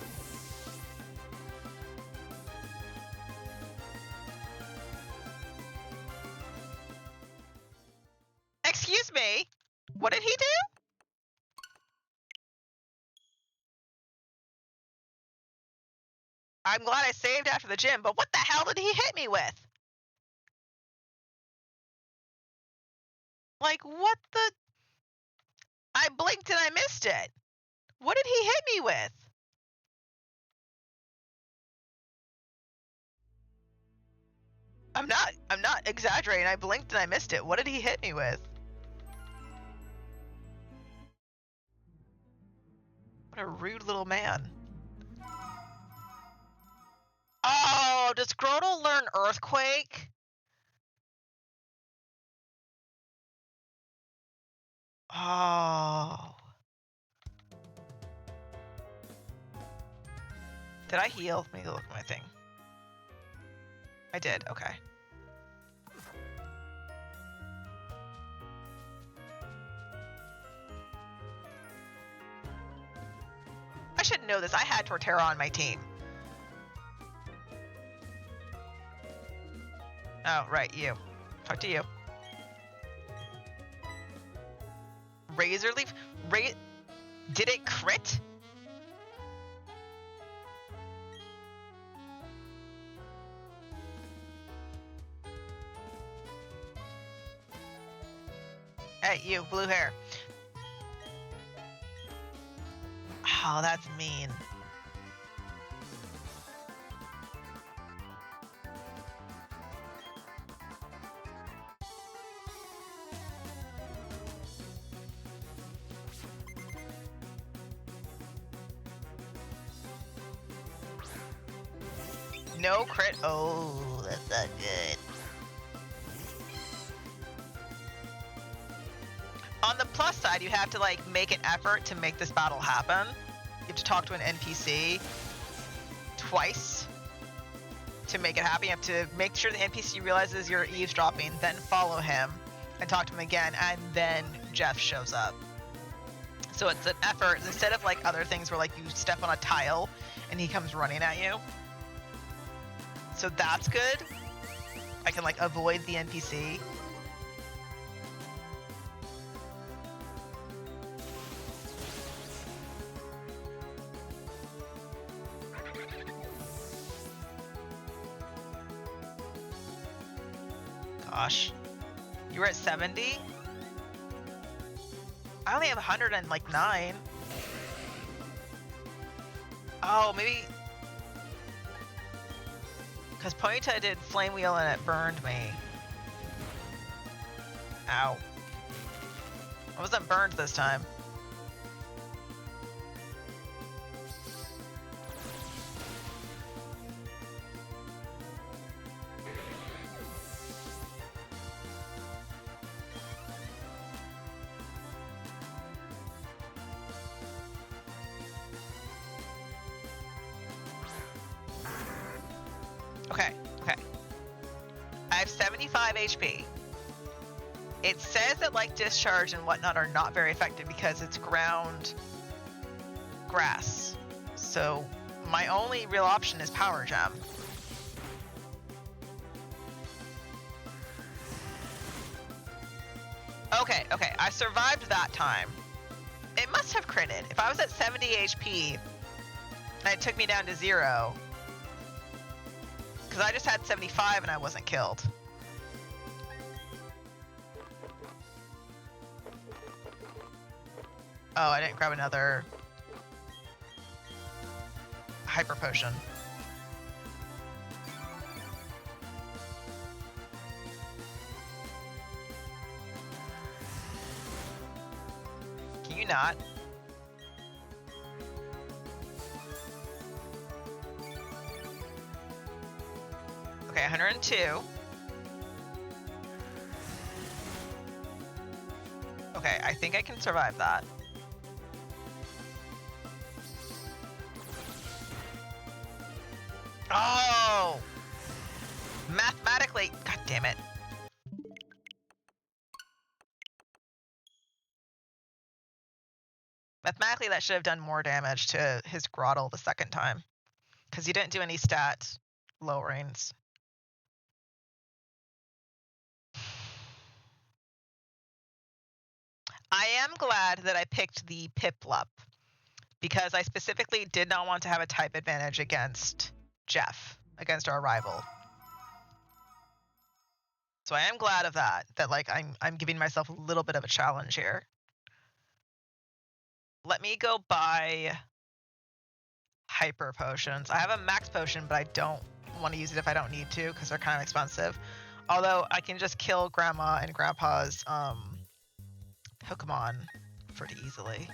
Speaker 1: Excuse me? What did he do? I'm glad I saved after the gym, but what the hell did he hit me with? Like, what the? I blinked and I missed it. What did he hit me with? I'm not exaggerating. I blinked and I missed it. What did he hit me with? What a rude little man. Oh, does Grotle learn Earthquake? Oh. Did I heal? Let me look at my thing. I did, okay. I should know this. I had Torterra on my team. Oh, right, you. Talk to you. Razor Leaf? Did it crit? Hey, you, blue hair. Oh, that's mean. No crit. Oh, that's not good. On the plus side, you have to like make an effort to make this battle happen. You have to talk to an NPC twice to make it happen. You have to make sure the NPC realizes you're eavesdropping, then follow him and talk to him again, and then Jeff shows up. So it's an effort instead of like other things where like you step on a tile and he comes running at you. So that's good. I can like avoid the NPC. Gosh. You were at 70? I only have 109. Oh, maybe... Because Ponyta did Flame Wheel and it burned me. Ow. I wasn't burned this time. Okay, okay. I have 75 HP. It says that like discharge and whatnot are not very effective because it's ground grass. So my only real option is power gem. Okay, okay, I survived that time. It must have critted. If I was at 70 HP and it took me down to 0, because I just had 75 and I wasn't killed. Oh, I didn't grab another hyper potion. Can you not? Okay, 102. Okay, I think I can survive that. Oh! Mathematically, god damn it. Mathematically, that should have done more damage to his grottle the second time. Because he didn't do any stat lowerings. I am glad that I picked the Piplup. Because I specifically did not want to have a type advantage against Jeff, against our rival. So I am glad of that like I'm giving myself a little bit of a challenge here. Let me go buy hyper potions. I have a max potion, but I don't want to use it if I don't need to because they're kind of expensive. Although I can just kill Grandma and Grandpa's Pokemon pretty easily.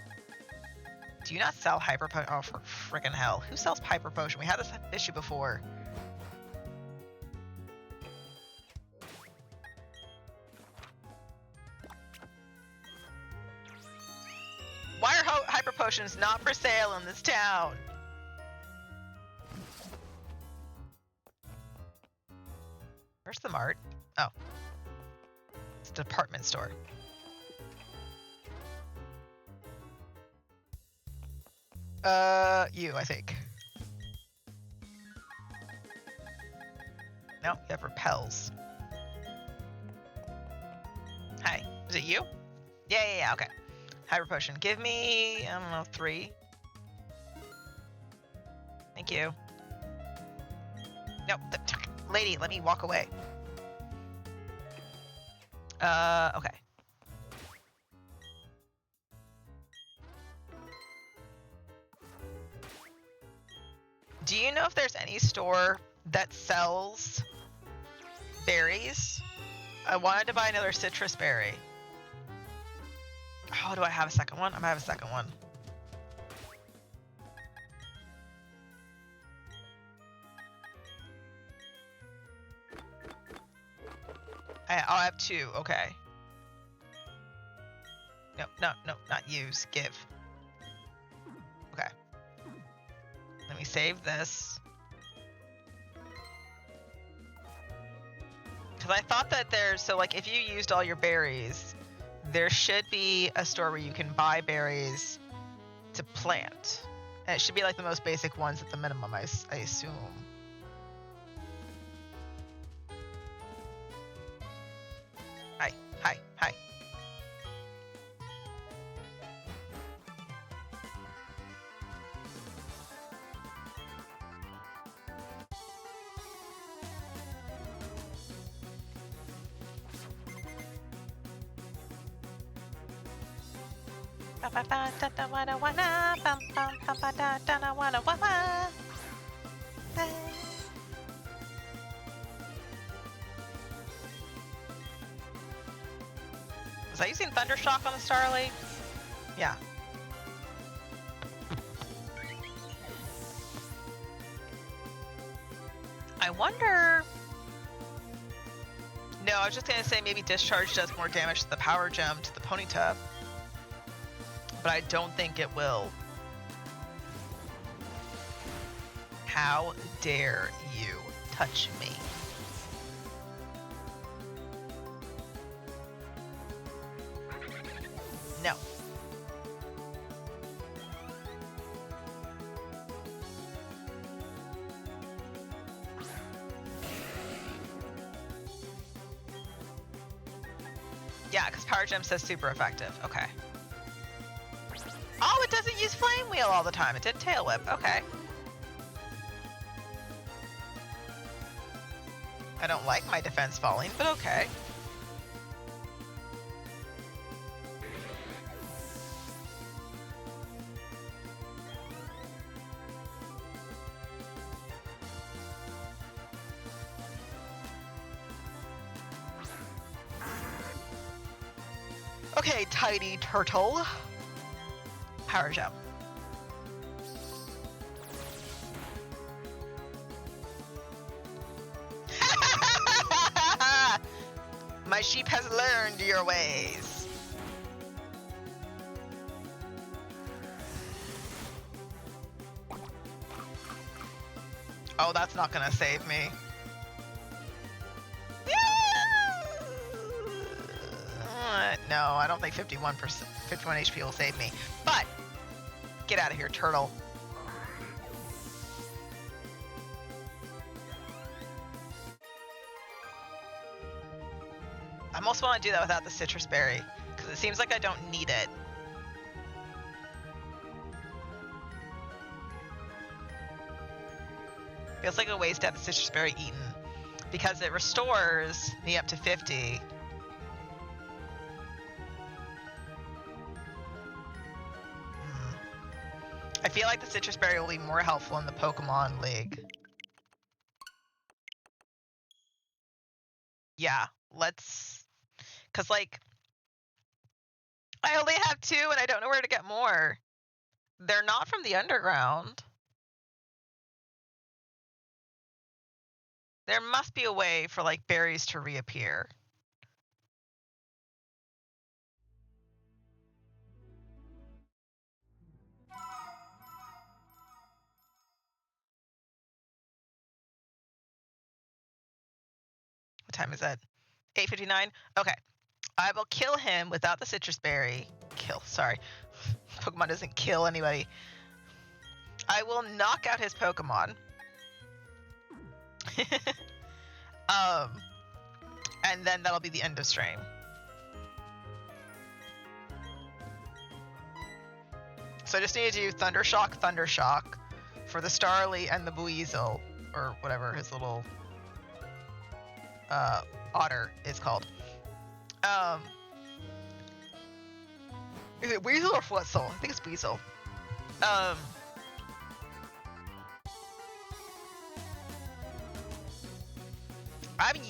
Speaker 1: Do you not sell hyper potion? Oh, for friggin' hell. Who sells hyper potion? We had this issue before. Why are hyper potions not for sale in this town? Where's the mart? Oh. It's a department store. You, I think. No, you have repels. Hi, is it you? Yeah, okay. Hyper potion. Give me, I don't know, 3. Thank you. No, lady, let me walk away. Okay. Do you know if there's any store that sells berries? I wanted to buy another citrus berry. Oh, do I have a second one? I'm gonna have a second one. I'll have 2, okay. No, not use, give. Okay. Let me save this. Because I thought that so like if you used all your berries, there should be a store where you can buy berries to plant. And it should be like the most basic ones at the minimum, I assume. Hi. Was I using Thundershock on the Starly? Yeah. I wonder... No, I was just gonna say maybe Discharge does more damage to the Power Gem to the Ponyta. But I don't think it will. How dare you touch me. No. Yeah, because Power Gem says super effective. Okay. Oh, it doesn't use Flame Wheel all the time. It did Tail Whip. Okay. I don't like my defense falling, but okay. Okay, tiny turtle. Power Gem. My sheep has learned your ways. Oh, that's not gonna save me. No, I don't think 51 HP will save me. But get out of here, turtle. I almost want to do that without the citrus berry, because it seems like I don't need it. Feels like a waste to have the citrus berry eaten, because it restores me up to 50. I feel like the citrus berry will be more helpful in the Pokemon League. Yeah, let's... Because, like, I only have 2 and I don't know where to get more. They're not from the underground. There must be a way for, like, berries to reappear. What time is it? 8:59? Okay. I will kill him without the citrus berry. Sorry. Pokemon doesn't kill anybody. I will knock out his Pokemon. And then that'll be the end of stream. So I just need to do Thundershock for the Starly and the Buizel, or whatever his little otter is called. Is it Weasel or Fwitzel? I think it's Weasel. I'm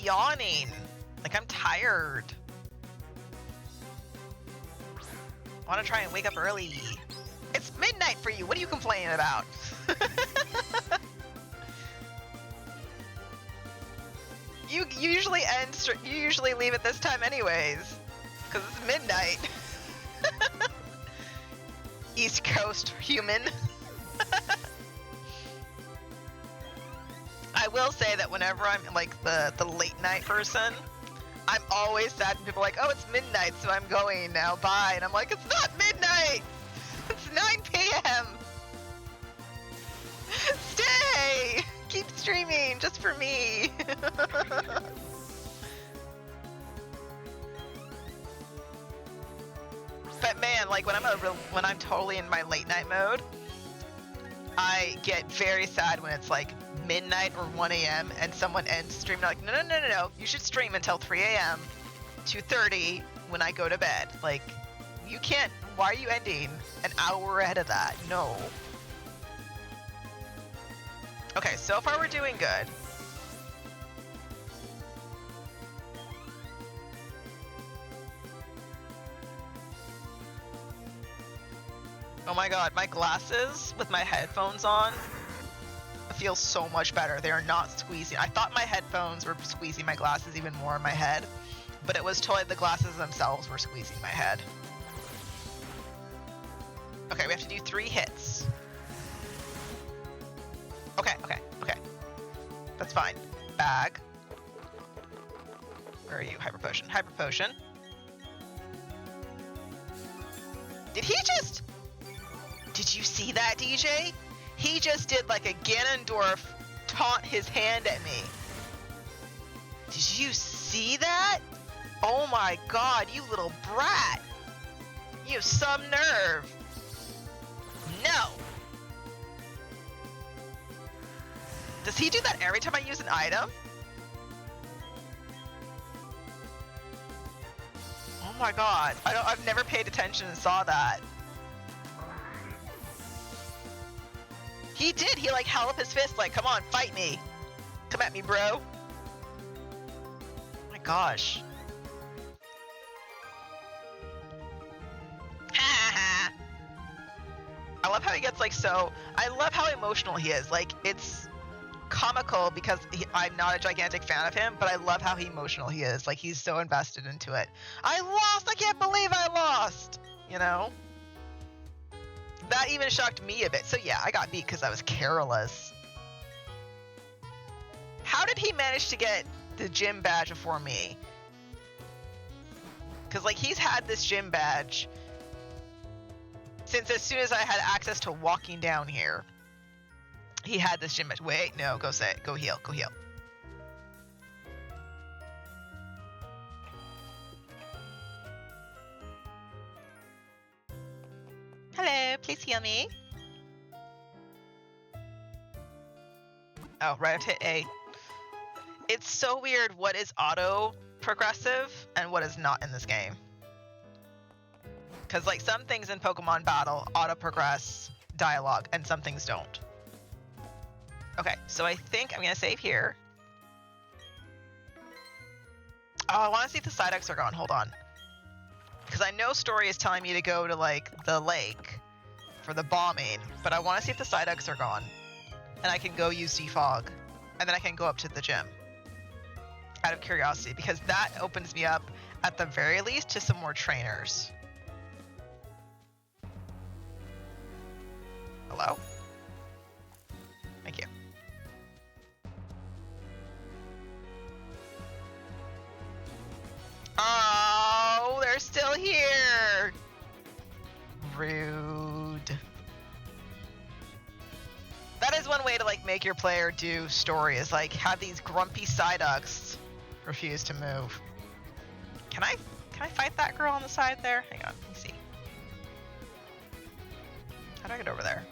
Speaker 1: yawning. Like, I'm tired. I want to try and wake up early. It's midnight for you. What are you complaining about? You usually leave at this time anyways, because it's midnight. East Coast human. I will say that whenever I'm like the late night person, I'm always sad when people are like, oh, it's midnight, so I'm going now, bye. And I'm like, it's not midnight! It's 9 p.m. Stay! Keep streaming, just for me. But man, like when I'm totally in my late night mode, I get very sad when it's like midnight or 1 a.m. and someone ends stream. Like, no, you should stream until 3 a.m. 2:30 when I go to bed. Like, you can't. Why are you ending an hour ahead of that? No. Okay, so far we're doing good. Oh my god, my glasses with my headphones on feel so much better. They are not squeezing. I thought my headphones were squeezing my glasses even more in my head, but it was totally the glasses themselves were squeezing my head. Okay, we have to do 3 hits. Okay. That's fine. bag. Where are you? Hyper Potion. Hyper Potion. Did you see that, DJ? He just did like a Ganondorf taunt his hand at me. Did you see that? Oh my god, you little brat. You have some nerve. No. Does he do that every time I use an item? Oh my god. I've never paid attention and saw that. He did. He like held up his fist like, come on, fight me. Come at me, bro. Oh my gosh. I love how he gets like I love how emotional he is. Like, it's comical because I'm not a gigantic fan of him, but I love how emotional he is. Like, he's so invested into it. I lost! I can't believe I lost! You know? That even shocked me a bit. So yeah, I got beat because I was careless. How did he manage to get the gym badge before me? Because like, he's had this gym badge since as soon as I had access to walking down here. He had this gym badge. Wait, no, go say it. Go heal. Go heal. Hello, please heal me. Oh, right, I have to hit A. It's so weird what is auto progressive and what is not in this game. Because like, some things in Pokemon Battle auto progress dialogue and some things don't. Okay, so I think I'm gonna save here. Oh, I want to see if the Psyducks are gone. Hold on. Because I know Story is telling me to go to like the lake for the bombing, but I want to see if the Psyducks are gone. And I can go use Defog. And then I can go up to the gym. Out of curiosity, because that opens me up at the very least to some more trainers. Hello? Thank you. Oh, they're still here. Rude. That is one way to like make your player do Story, is like have these grumpy Psyducks refuse to move. Can I fight that girl on the side there? Hang on, let me see. How do I get over there?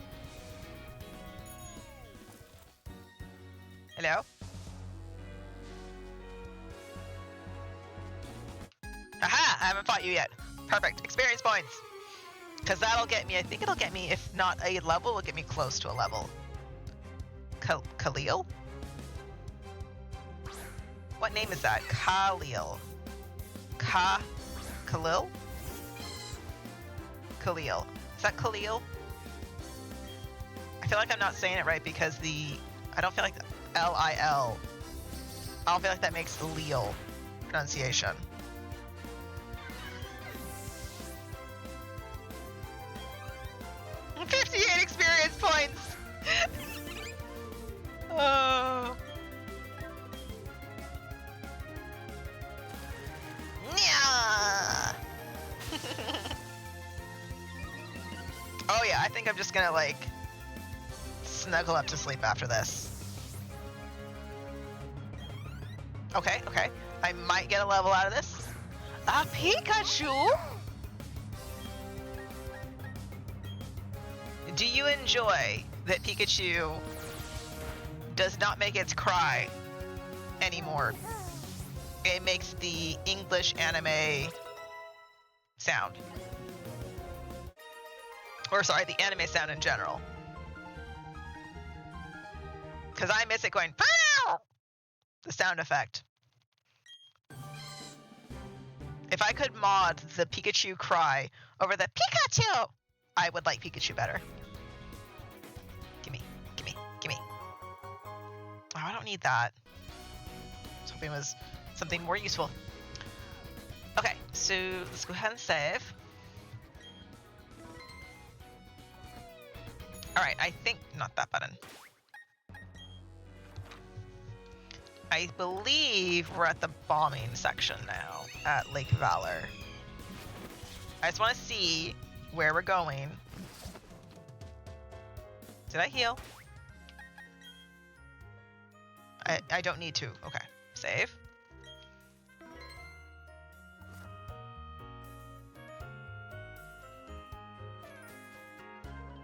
Speaker 1: Hello? Aha! I haven't fought you yet. Perfect. Experience points. Because that'll get me, I think it'll get me, if not a level, it'll get me close to a level. Khalil? What name is that? Khalil. Khalil? Khalil. Is that Khalil? I feel like I'm not saying it right because I don't feel like L-I-L. I don't feel like that makes the Leal pronunciation. $58 experience points! Oh. Yeah. Oh yeah, I think I'm just gonna like snuggle up to sleep after this. Okay, okay. I might get a level out of this. A Pikachu? Do you enjoy that Pikachu does not make its cry anymore? It makes the English anime sound. Or sorry, the anime sound in general. Because I miss it going, pow! The sound effect. If I could mod the Pikachu cry over the Pikachu, I would like Pikachu better. Gimme, gimme, gimme. Oh, I don't need that. I was hoping it was something more useful. Okay, so let's go ahead and save. Alright, I think, not that button. I believe we're at the bombing section now at Lake Valor. I just want to see where we're going. Did I heal? I don't need to. Okay. Save.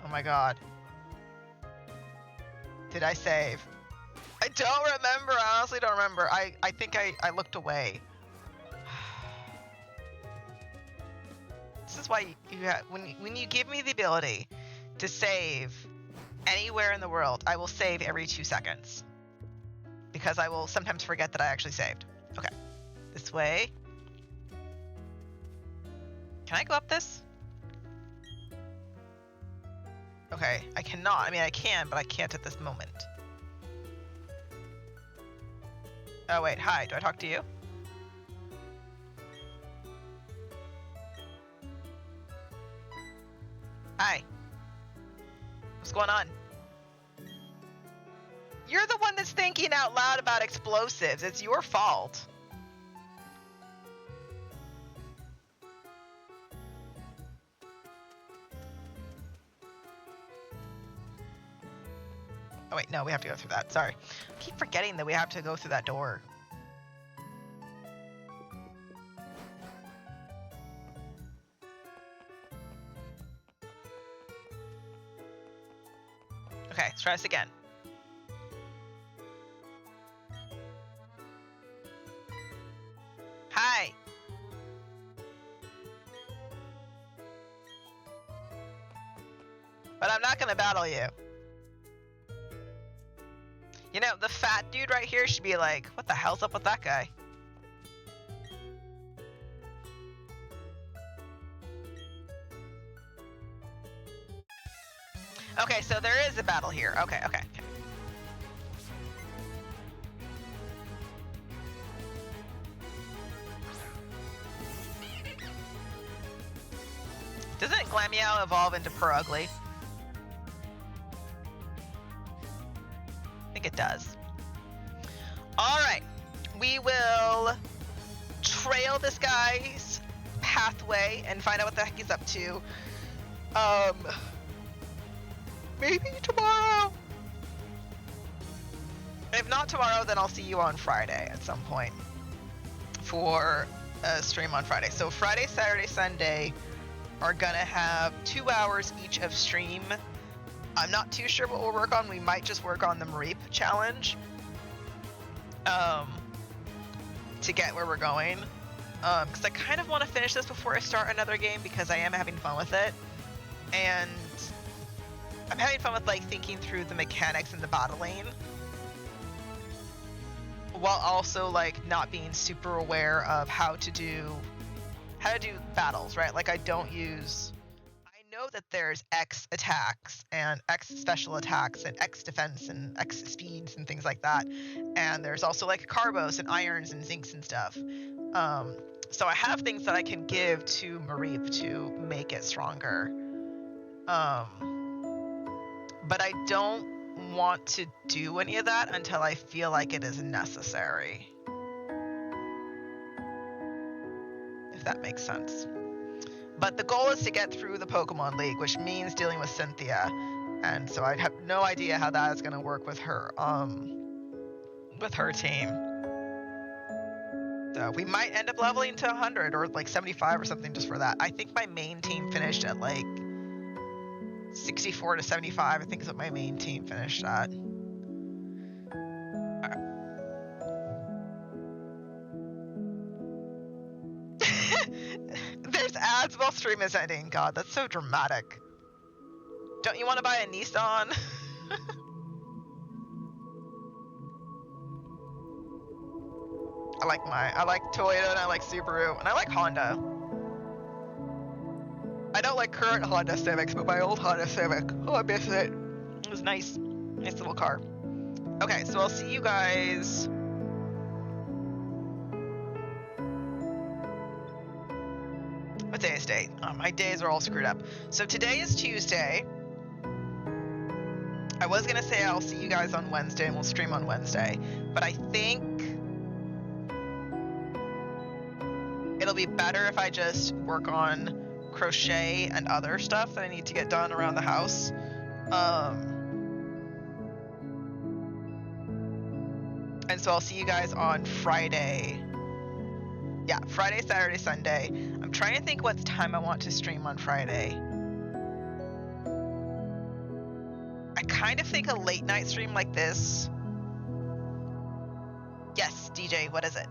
Speaker 1: Oh my god. Did I save? I don't remember. I honestly don't remember. I think I looked away. This is why you have, when you give me the ability to save anywhere in the world, I will save every 2 seconds. Because I will sometimes forget that I actually saved. Okay. This way. Can I go up this? Okay, I cannot. I mean, I can, but I can't at this moment. Oh, wait. Hi. Do I talk to you? Hi. What's going on? You're the one that's thinking out loud about explosives. It's your fault. Oh, wait. No, we have to go through that. Sorry. I keep forgetting that we have to go through that door. Okay, let's try this again. Hi. But I'm not gonna battle you. You know, the fat dude right here should be like, what the hell's up with that guy? Okay, so there is a battle here. Okay. Doesn't Glameow evolve into Per Ugly? I think it does. Alright. We will trail this guy's pathway and find out what the heck he's up to. Maybe tomorrow. If not tomorrow, then I'll see you on Friday at some point for a stream on Friday. So Friday, Saturday, Sunday are gonna have 2 hours each of stream. I'm not too sure what we'll work on. We might just work on the Mareep challenge to get where we're going. Because I kind of want to finish this before I start another game because I am having fun with it. And I'm having fun with like thinking through the mechanics and the battling while also like not being super aware of how to do battles, right? Like I know that there's X attacks and X special attacks and X defense and X speeds and things like that. And there's also like carbos and irons and zincs and stuff. So I have things that I can give to Mareep to make it stronger. But I don't want to do any of that until I feel like it is necessary. If that makes sense. But the goal is to get through the Pokemon League, which means dealing with Cynthia. And so I have no idea how that is going to work with her team. So we might end up leveling to 100 or like 75 or something just for that. I think my main team finished at like 64 to 75, I think is what my main team finished at. There's ads while stream is ending. God, that's so dramatic. Don't you want to buy a Nissan? I like Toyota and I like Subaru and I like Honda. I don't like current Honda Civics, but my old Honda Civic, oh, I miss it. It was nice. Nice little car. Okay, so I'll see you guys. What day is today? My days are all screwed up. So today is Tuesday. I was gonna say I'll see you guys on Wednesday and we'll stream on Wednesday, but I think it'll be better if I just work on crochet and other stuff that I need to get done around the house. And so I'll see you guys on Friday. Yeah, Friday, Saturday, Sunday. I'm trying to think what time I want to stream on Friday. I kind of think a late night stream like this. Yes, DJ, what is it?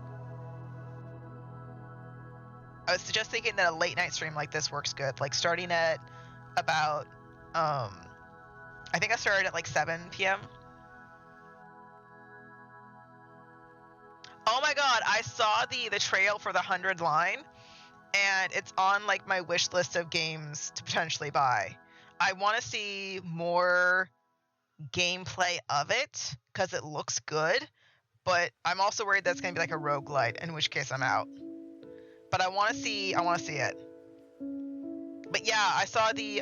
Speaker 1: I was just thinking that a late night stream like this works good. Like starting at about, I think I started at like 7 p.m. Oh my god, I saw the trail for the 100 line, and it's on like my wish list of games to potentially buy. I want to see more gameplay of it because it looks good, but I'm also worried that's going to be like a roguelite, in which case I'm out. But I want to see it. But yeah, I saw the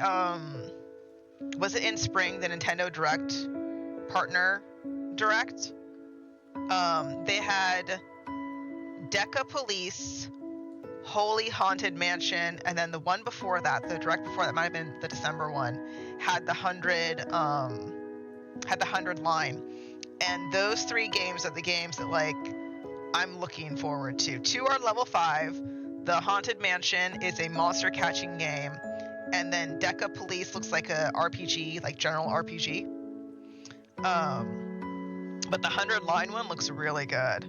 Speaker 1: was it in spring, the Nintendo Direct partner direct? They had Deca Police, Holy Haunted Mansion, and then the one before that, the direct before that might have been the December one, had the 100 line. And those 3 games are the games that like I'm looking forward to. 2 are level 5. The Haunted Mansion is a monster catching game, and then Deca Police looks like a RPG, like general RPG. But the 100 line one looks really good.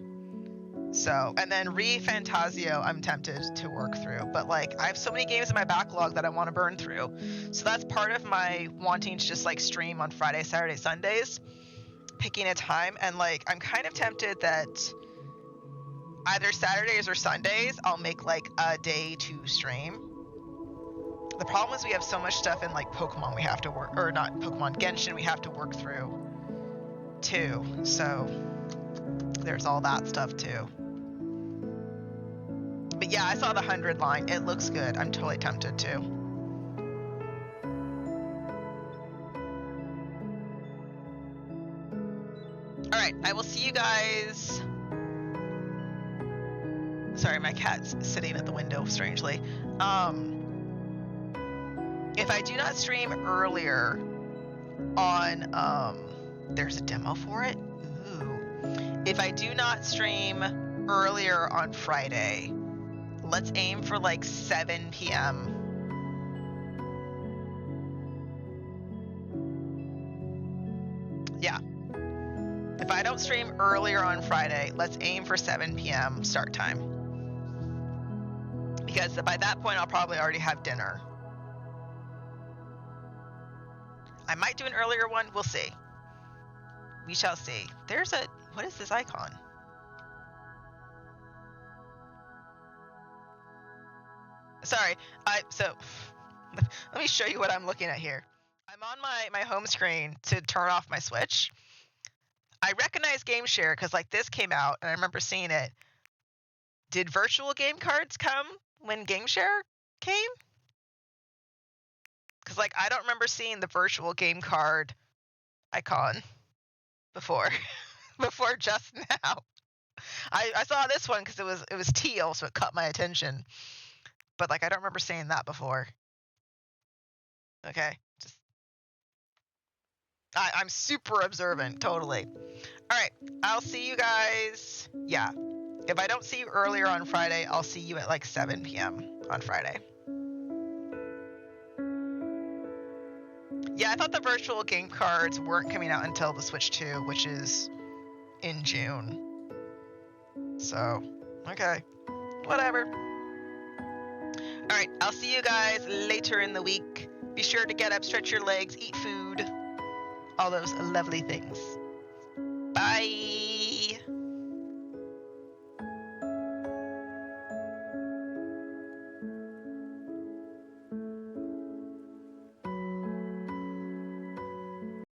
Speaker 1: So, and then Re Fantasio I'm tempted to work through, but like I have so many games in my backlog that I want to burn through. So that's part of my wanting to just like stream on Friday, Saturday, Sundays, picking a time, and like I'm kind of tempted that either Saturdays or Sundays I'll make like a day to stream. The problem is we have so much stuff in like Pokemon we have to work, or not Pokemon, Genshin we have to work through too. So there's all that stuff too. But yeah, I saw the 100 line. It looks good. I'm totally tempted to. All right, I will see you guys. Sorry, my cat's sitting at the window strangely. If I do not stream earlier on, there's a demo for it. Ooh. If I do not stream earlier on Friday, let's aim for like 7 p.m. Yeah. If I don't stream earlier on Friday, let's aim for 7 p.m. start time. Because by that point, I'll probably already have dinner. I might do an earlier one. We'll see. We shall see. There's a... What is this icon? Sorry. So let me show you what I'm looking at here. I'm on my home screen to turn off my Switch. I recognize Game Share because like this came out and I remember seeing it. Did virtual game cards come when Game Share came? Because like I don't remember seeing the virtual game card icon before before just now. I saw this one because it was teal, so it caught my attention. But like I don't remember seeing that before. Okay, just I'm super observant, totally. All right, I'll see you guys. Yeah, if I don't see you earlier on Friday, I'll see you at like 7 p.m. on Friday. Yeah, I thought the virtual game cards weren't coming out until the Switch 2, which is in June. So, okay, whatever. All right, I'll see you guys later in the week. Be sure to get up, stretch your legs, eat food, all those lovely things.